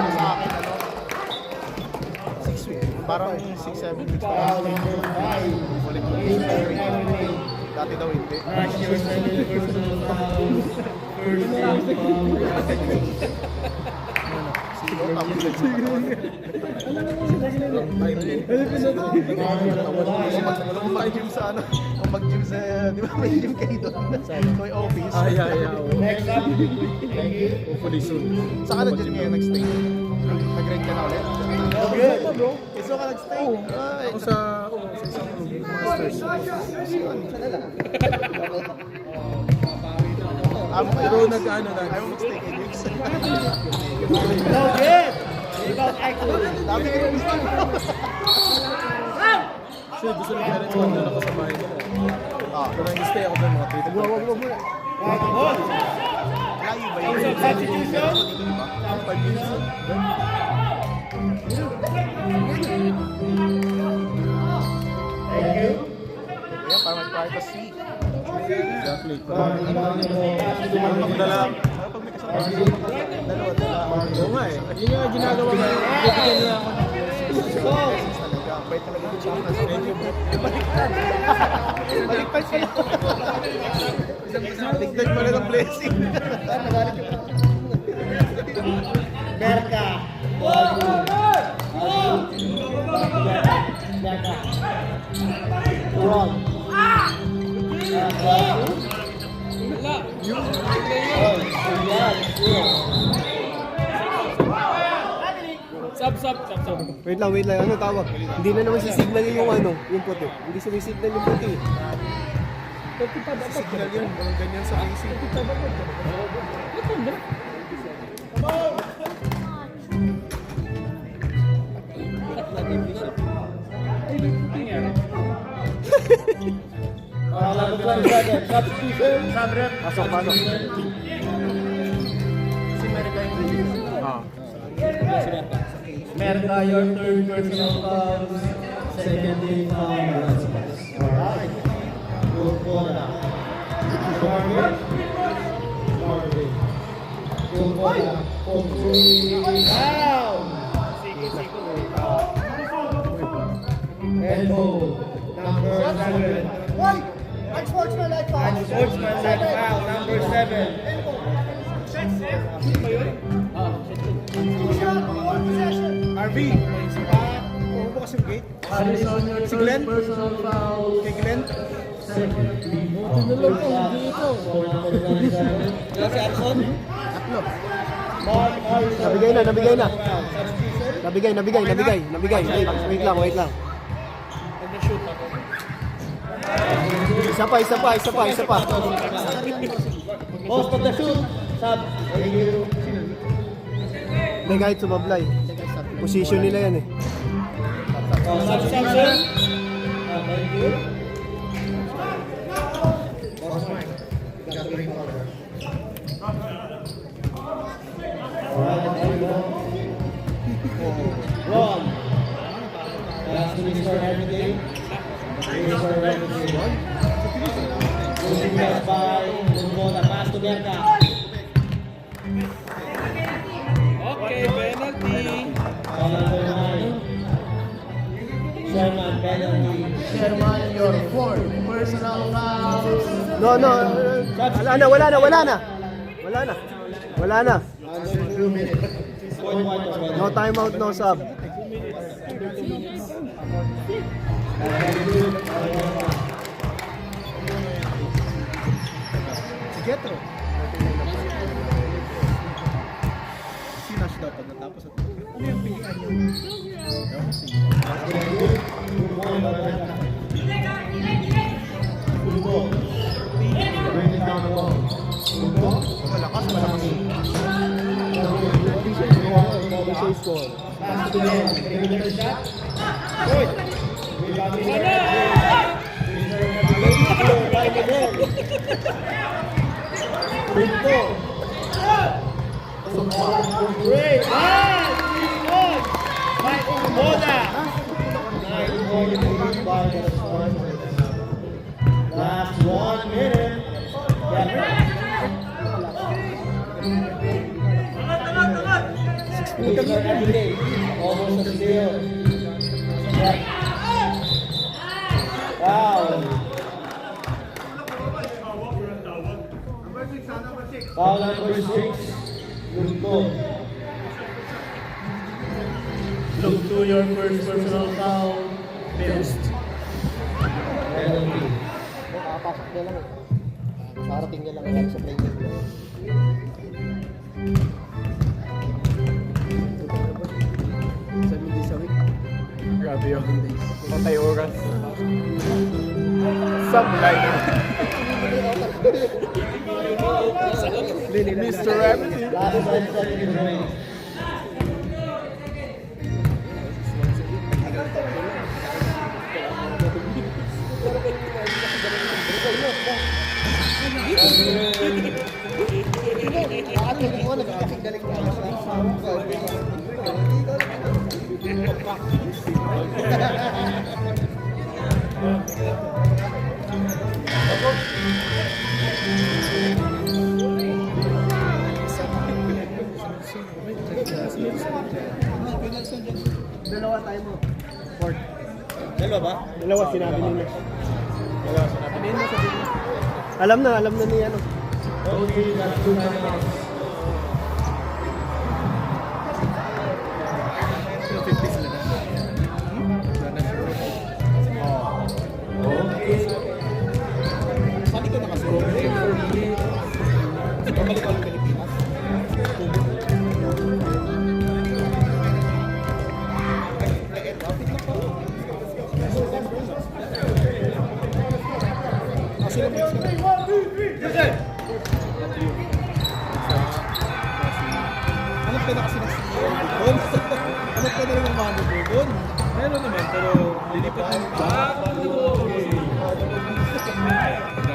Parang 6-7 weeks pa. Foul number 5. Mr. Everything. Dati daw hindi. Rush your personal foul. First Siguro tapos na Wala ko mag-gym sa ano. Kung mag-gym sa, di ba may gym kayo doon? Sa may office. Next up. Thank you. Hopefully soon. Saan ka na dyan ngayon nag-stay? Nag-rent ka na ulit? Good. Iso ka nag-stay? Ay, Ako sa isang masters. Pero nag-ano na. ayaw mag-stay kay Dukes. No good. Rebound Aiku. Dami kayo gusto. Sure, gusto ni parents ko na ako sa bahay nila. Pero nag-stay ako doon mga 3 to 4 times. Right on. Layo ba yun? Substitution. Dito ba? 5 minutes. late pa. Magdala. Pag may kasama si dalawa. Oo nga eh. Yun yung ginagawa nga. Bibigyan nila ako ng blessings. Talaga. Bait talaga yung chakras. Medyo baliktad. Baliktad sila. Baliktad pala ng blessing. Nagalit yung Merka. Merka. Ron. Sub. Wait lang. Ano tawag? Hindi na naman sisignal yung puti. Hindi sumisignal yung puti. Signal yun. Walang ganyan sa racing. Substitution. Pasok. Si Merka yung Merka, your third personal fouls. Second team foul. Alright. Good ball na. Marvin. Good ball na. Down. Elbow. Number 7. Unsportsmanlike foul. Unsportsmanlike foul. Number 7. RV. Bukas yung gate. Harrison, your Si Glenn? third personal foul. Kay Glenn. Second team. Nabigay na. Nabigay. Wait lang. Isa pa. Post of the shoot. Sub. May kahit sumablay. Position nila yan eh. Substitution. Thank you. Ron. Last to restore everything. Restore everything. Losing pass by Lumona. Pass to Merka. Okay, penalty. Number 9. Sherman, penalty. Sherman, your fourth personal foul. No. Wala na. Under 2 minutes. No timeout, no sub. Si Jetro. Si Nash daw pag natapos at ano yung pilihan niyo? Great! Mike Moda! Last 1 minute. Almost a steal. Foul. Foul number 6. Good goal. Look to your first personal foul. Best. Penalty. Nakapasok niya lang eh. Sarating niya lang sa training. Grabe yun. Patay oras. Sablay. Mr. Everything. Last 10 seconds remaining. Dalawa tayo mo. Fourth. Dalawa ba? Dalawa sinabi nila. Wala, sinabi mo. Alam na ni ano. Only the 2 timeouts. Okay. Saan ikaw nakasuot? Pabalik ako ng Pilipinas. Hanap ka na kasi ng doon. Hanap ka na rin ng mano doon. Meron naman, pero lilipat mo ba?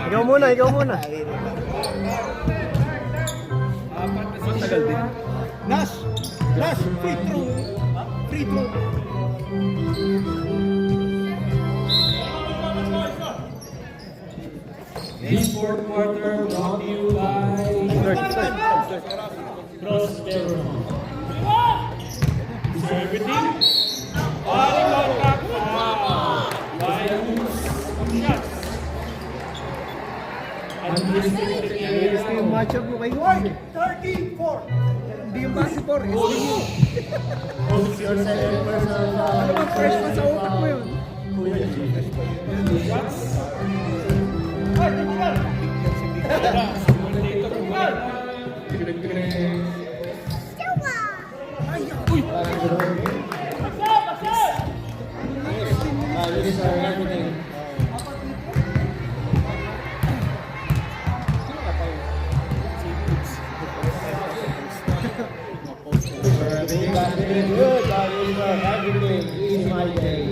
Ikaw muna. Matagal din. Nash! Free throw! Free throw! This fourth quarter brought to you by Prospero. Is everything? Body contact. Lions shots. Unrestricted area. Gusto yung matchup mo kay Jorge. 34! Hindi yung base 4. Holds your second personal foul. Ano ba fresh pa sa utak mo yun? Shots. These are everything. Everything good, everything is my day.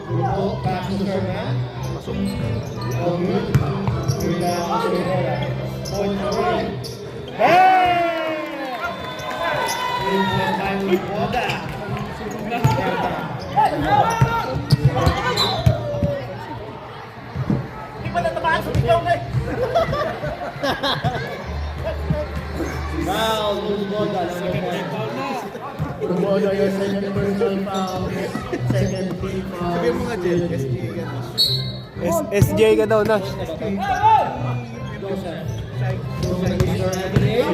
Bruno, pass to Serna. All good. Rebound to Rivera. Point away. Hey! Inside by Rivera. Foul, Moda, Moda, your second personal foul. Second team foul. Sabihin mo nga, Jel. SG yan. SJ ka daw, Nash. Mr. Anthony.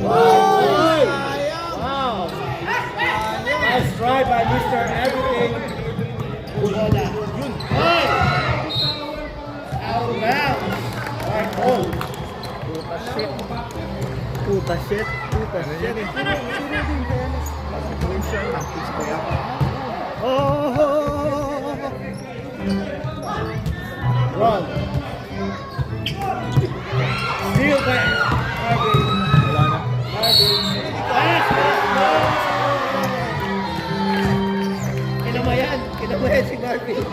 Wow! Nice try by Mr. Everything. Moda. Hey! Out of bounds. Right home. Puta shit. Oh! Run. Steal back. Wala na. Kinamayan si Garfield.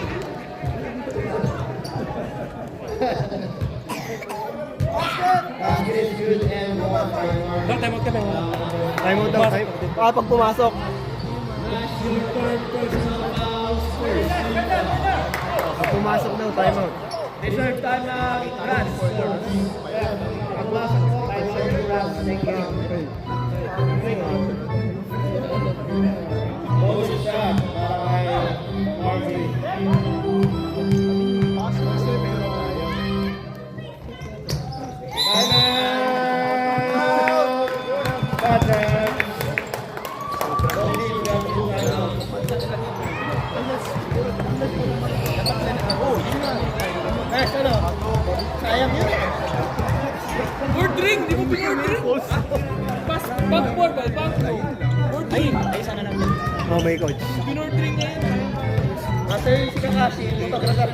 Basket is good and one by Mark. Time out daw. Pag pumasok. Your third personal fouls first. Pag pumasok daw, time out. Reserve time na runs. Pag pumasok, time out. Thank you. Close shot by Marty. Sayang yun. Board ring! Di mo board ring? Pass, backboard ba? Backboard. Board ring. Oh my coach. Board ring na yun. After si Kakashi, tutak-tatak.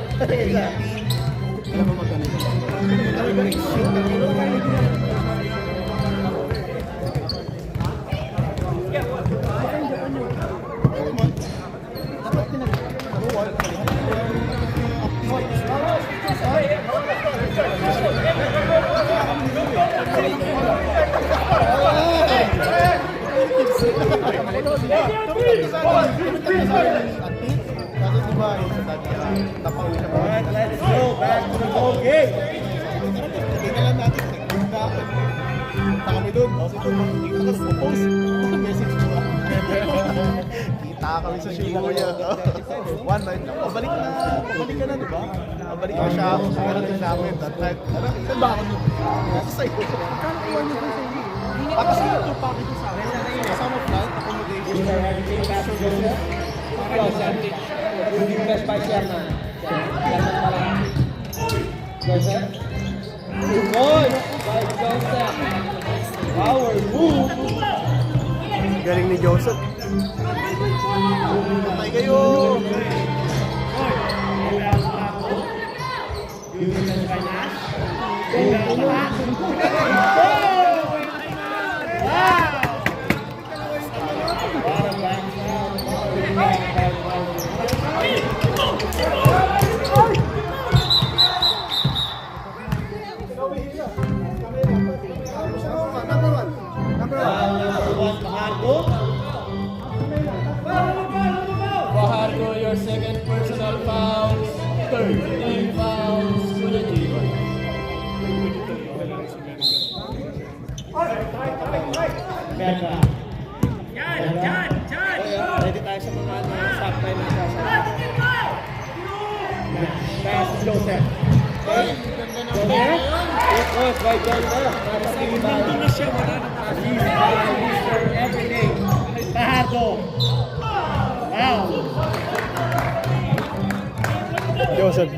Alright, let's go back to the ball game. Tingnan lang natin. Nagpunta ako. Punta kami doon. O, ito, makikita ka sa post. Message mo ah. Kita kami sa Shibuya. One night lang. Pabalik ka na, di ba? Pabalik ka siya ako sa namin that night. Saan ba ako nyo? Sa'yo. Kakakuha niyo po sa inyo. Tapos ito pa ako sa akin. Kasama flight, accommodation. Mr. Everything, Pastor Joseph. Good best by Chairman. Chairman pala. Joseph. Good boy by Joseph. Power move. Galing ni Joseph. Patay kayo! Fajardo, your second personal foul. 13 fouls to the team. Berka. Ready tayo sa mga stop time na sasama. Pass to Joseph. Joseph. It was by Joseph. Nandun na siya. Mr. Everything. Fajardo. Wow. Joseph.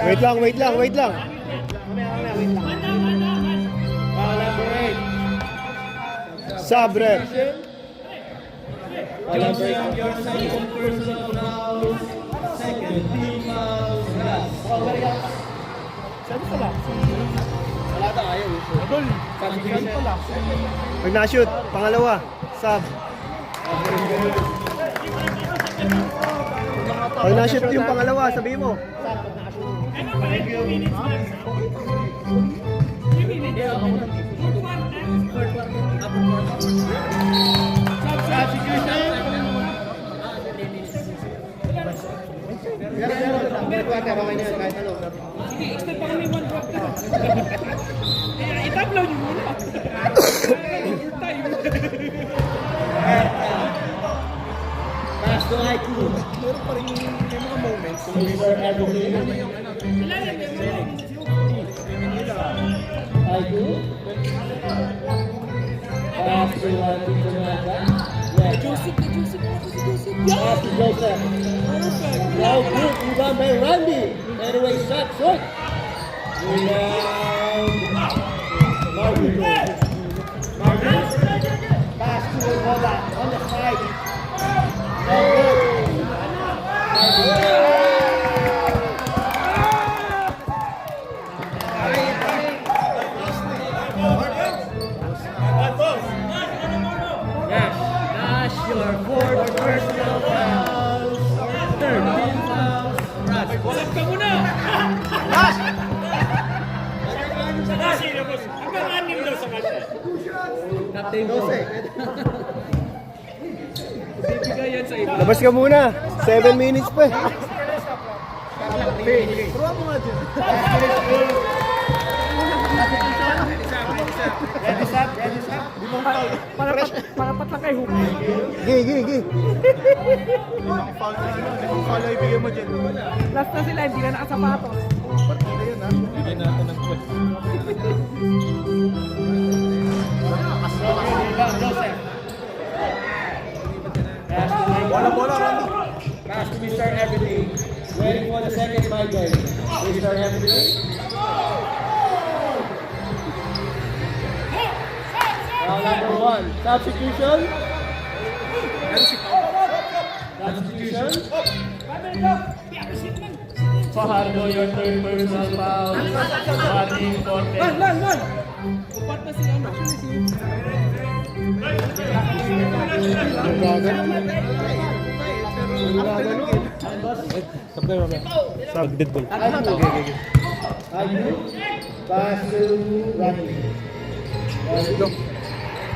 Wait lang. Wait lang. Foul number 8. Sabre. Foul number 8. Your second personal foul. Second team foul. Oh, very good. Saan pala? Wala tayo. Idol. Saan pala? Pag na-shoot, pangalawa. Sub. Pag na-shoot yung pangalawa, sabihin mo. Pero okay na yun, kahit ano. Itablaw niyo muna. Pass to IQ. Meron pa rin may mga moments. Mr. Everything. IQ. Pass to Teacher Manda. Joseph. Pass to Joseph. Now good. Rebound by Randy. Anyway, shot. Short. Rebound. Marvin. Pass to Bola on the side. No good. Nash, your fourth personal foul. 13 fouls. Walang ka muna. Sa kasi, boss. Hanggang 6 daw sa kasi. Captain Jose. Bibigay yan sa iba. Labas ka muna. 7 minutes pa. Turuan mo nga dyan. Para patlang kay Hook. Gi. Limang foul na ano. Limang foul na ibigay mo dyan. Last na sila, hindi na nakasapatos. Partida yun ha. Bigyan natin ng quest. Joseph. Bola, Randy. Pass to Mr. Everything. Waiting for the second migrant. Mr. Everything. Foul number 1. Substitution. Fajardo, your third personal foul. Warning for 10. Upat na sila. Sub. Dead ball. Pass to Randy.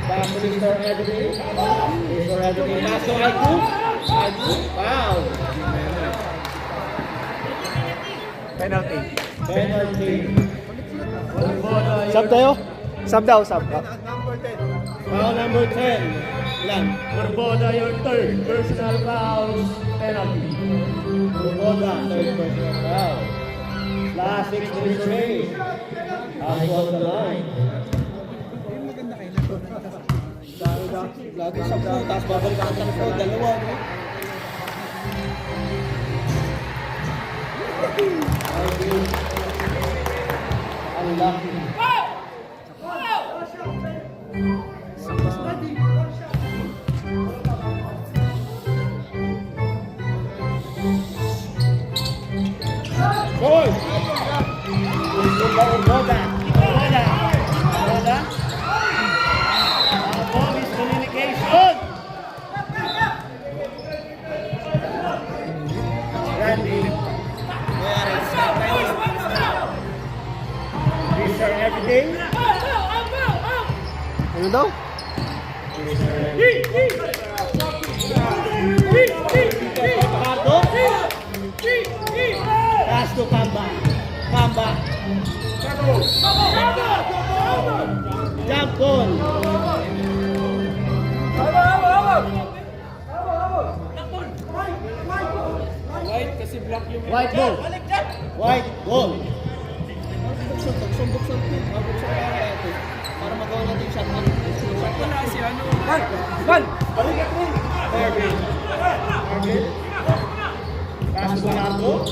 Pass to Mr. Everything. Mr. Everything. Pass to IQ. Foul. Penalty. Penalty. Sub tayo. Sub daw, sub. Number 10. Foul number 10. Ilan? Barboda, your third personal foul penalty. Barboda, third personal foul. Last 6 minutes remaining. Out on the line. Lagi sa flow, tapos babalik ang flow, dalawa. No? Unlucky. Goal! Barboda. Ball is communication. Randy. These are everything. Ano daw? Papardo. Pass to Kamba. Kamba. Jump ball. White ball. White ball. Buksan. Para magawa natin yung shot. Marvin. Pass to Bernardo.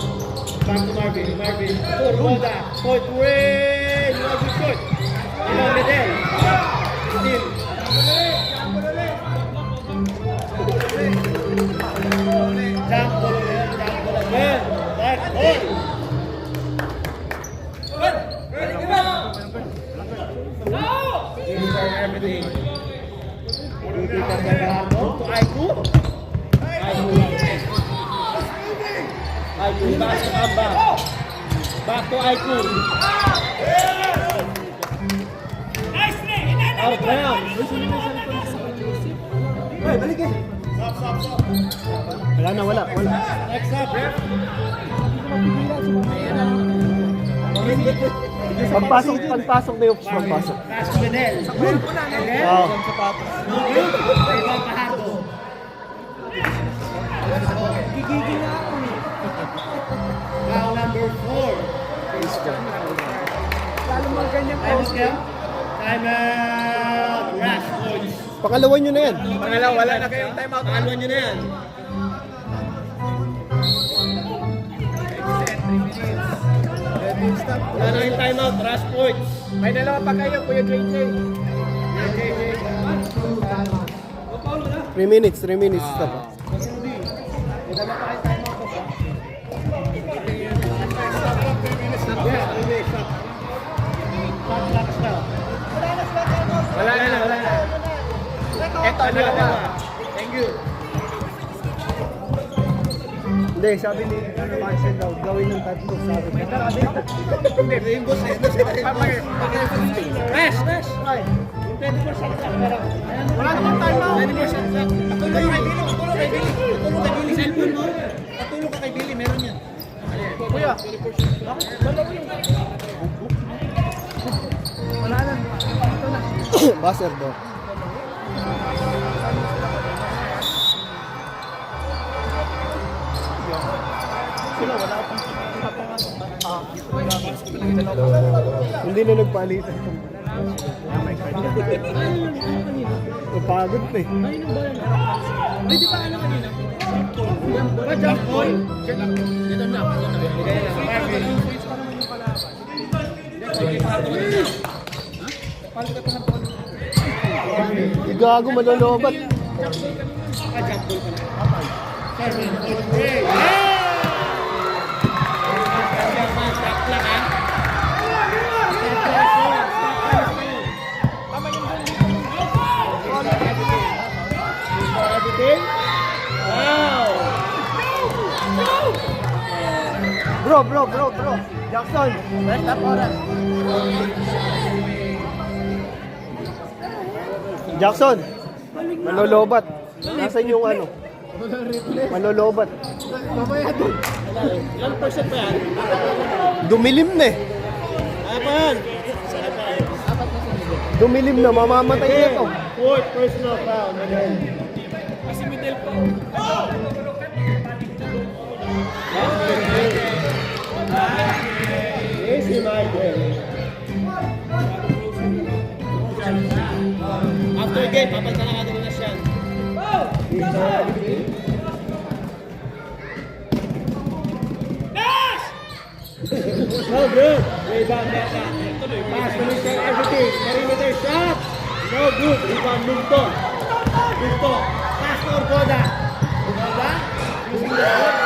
Back to Marvin. Roda. Point way. You have the shot. Ilan Medel. Still. Jump ball again. Back ball. These are everything. Peter Bernardo to Aiku. Aiku back to Kamba. Back to Aiku. Out down. Wala. Next up, ref. Pagpasok na yung pagpasok. Pass to Medel. Again. Wow. Ibang Pahardo. Foul number 4. Time out. Rush points. Pangalawan nyo na yan. Pangalawa, wala na kayong timeout. Pangalawan nyo na yan. Wala na yung timeout. Rush points. May dalawa pa kayo, Kuya JJ. 3 minutes. Stop. Wala na. Eto, dalawa. Thank you. Hindi, sabi ni Marcel daw, gawin ng tatlo, sabi ko. Rest. Yung 24 shots up, pero wala naman tayo na. 24 shots up. Patulong kay Billy. Cellphone mo. Patulong ka kay Billy, meron yan. Kuya. Buzzer daw. Hindi na nagpalitan. Napagod na eh. Jump ball. Gago, malolobat. Bro. Jackson, rest up oras. Jackson, malolobat. Nasaan yung ano? Malolobat. Ilang percent pa yan? Dumilim na eh. Apan! Dumilim na, mamamatay na to. Fourth personal foul. Miguel. Kasi middle po. Easy, Michael. After game, papalitan na natin na siya. Victor Everything. No good. Rebound Mecca. Pass to Mr. Everything. Perimeter shot. No good. Rebound Lugto. Lugto. Pass to Urgoda. Urgoda. Using the foot.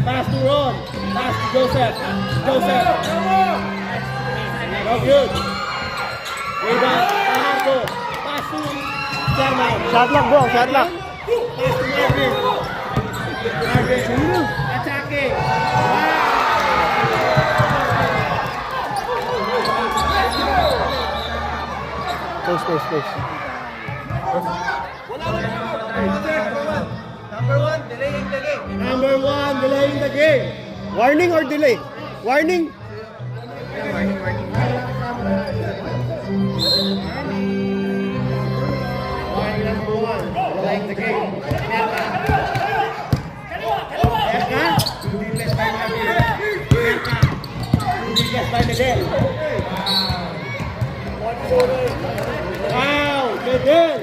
Pass to Ron. Pass to Joseph. Joseph. No good. Rebound. Pahardo. Pass to Sherman. Shot lock bro, shot lock. Pass to Marvin. Marvin. Atake. Post. Number one, delaying the game. Warning or delay? Warning. Warning number one, delaying the game. Merka. Defense by Marvin. Merka. Defense by Miguel. Wow, Miguel.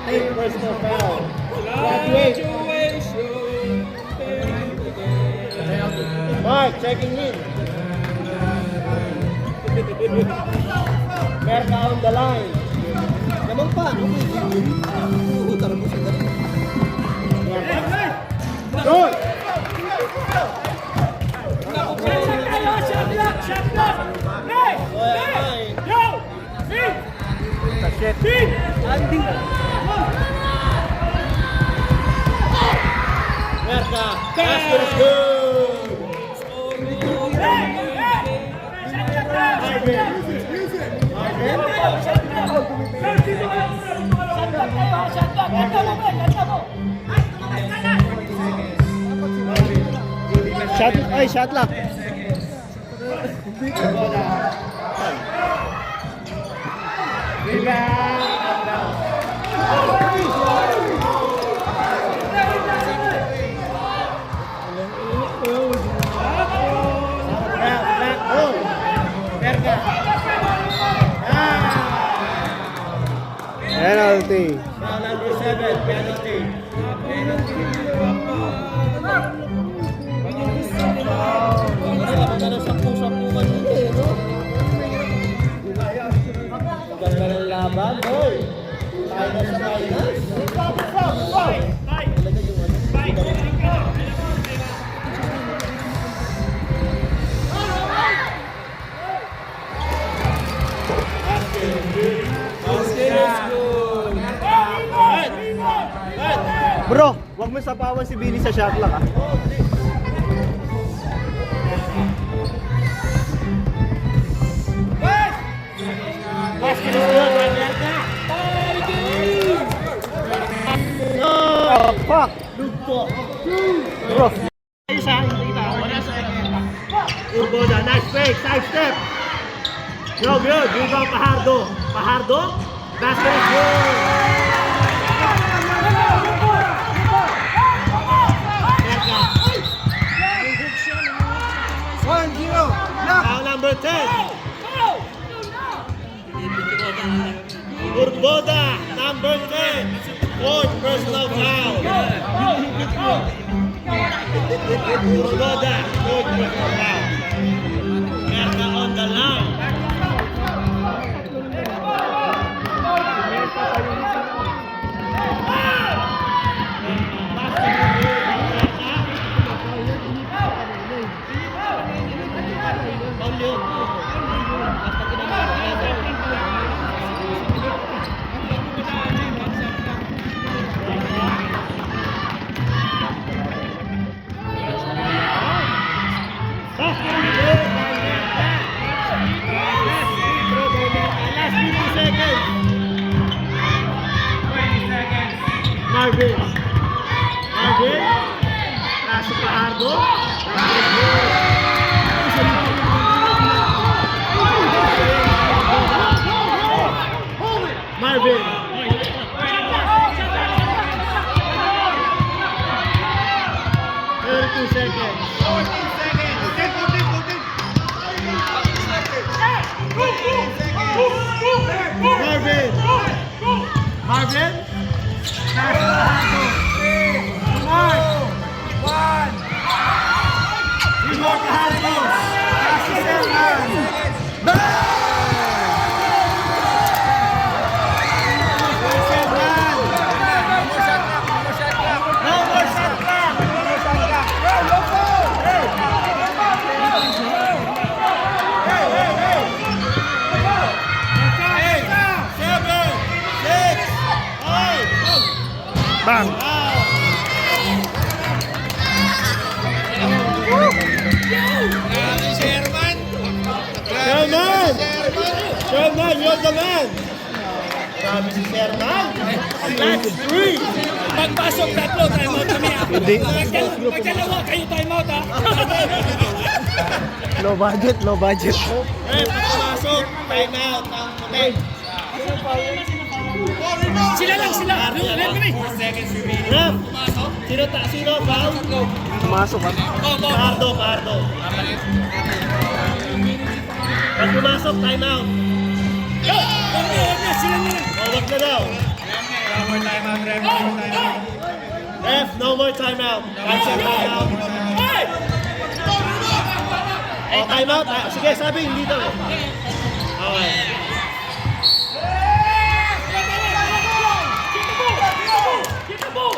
Take personal foul. Graduate. Mark, checking in. Merka on the line. Naman pa, no? Uutang mo siya. Good. Merka, basket is good. Shot lock. Penalty. Foul number 7, penalty. Ganda ng sakpo-sakpukan nila eh, no? Ganda ng laban, boy. Finals na finals. Bro, wag mo sapawan si Billy sa shot lock ah. Basket is good, Merka. Oh, fuck. Lugto. Bro. Isa, kita. Urgoda, nice fake, side step. No good, rebound Pahardo. Pahardo, basket is good. Merka. 1-0. Foul number 10. Urgoda, number 10. Fourth personal foul. Urgoda, fourth personal foul. Merka on the line. Marvin. Marvin. Paso pa Ardo. Marvin. 32 seconds. Marvin. Marvin. Bang! Sherman! Sherman, you're the man! Grabe si Sherman! Last three! Pagpasok tatlo, time out kami. Hindi. Pagdalawa, kayo time out ha. Low budget, low budget. Eh, pagpasok, time out. Okay. Sila lang, sila. Referee. Ref, sino foul? Pumasok ka. Cardo. Pag pumasok, time out. Wag na, sila na lang. O, wag na daw. Ref, no more time out. Cancel time out. O, time out. Sige, sabi, hindi daw eh. Okay. Get the ball.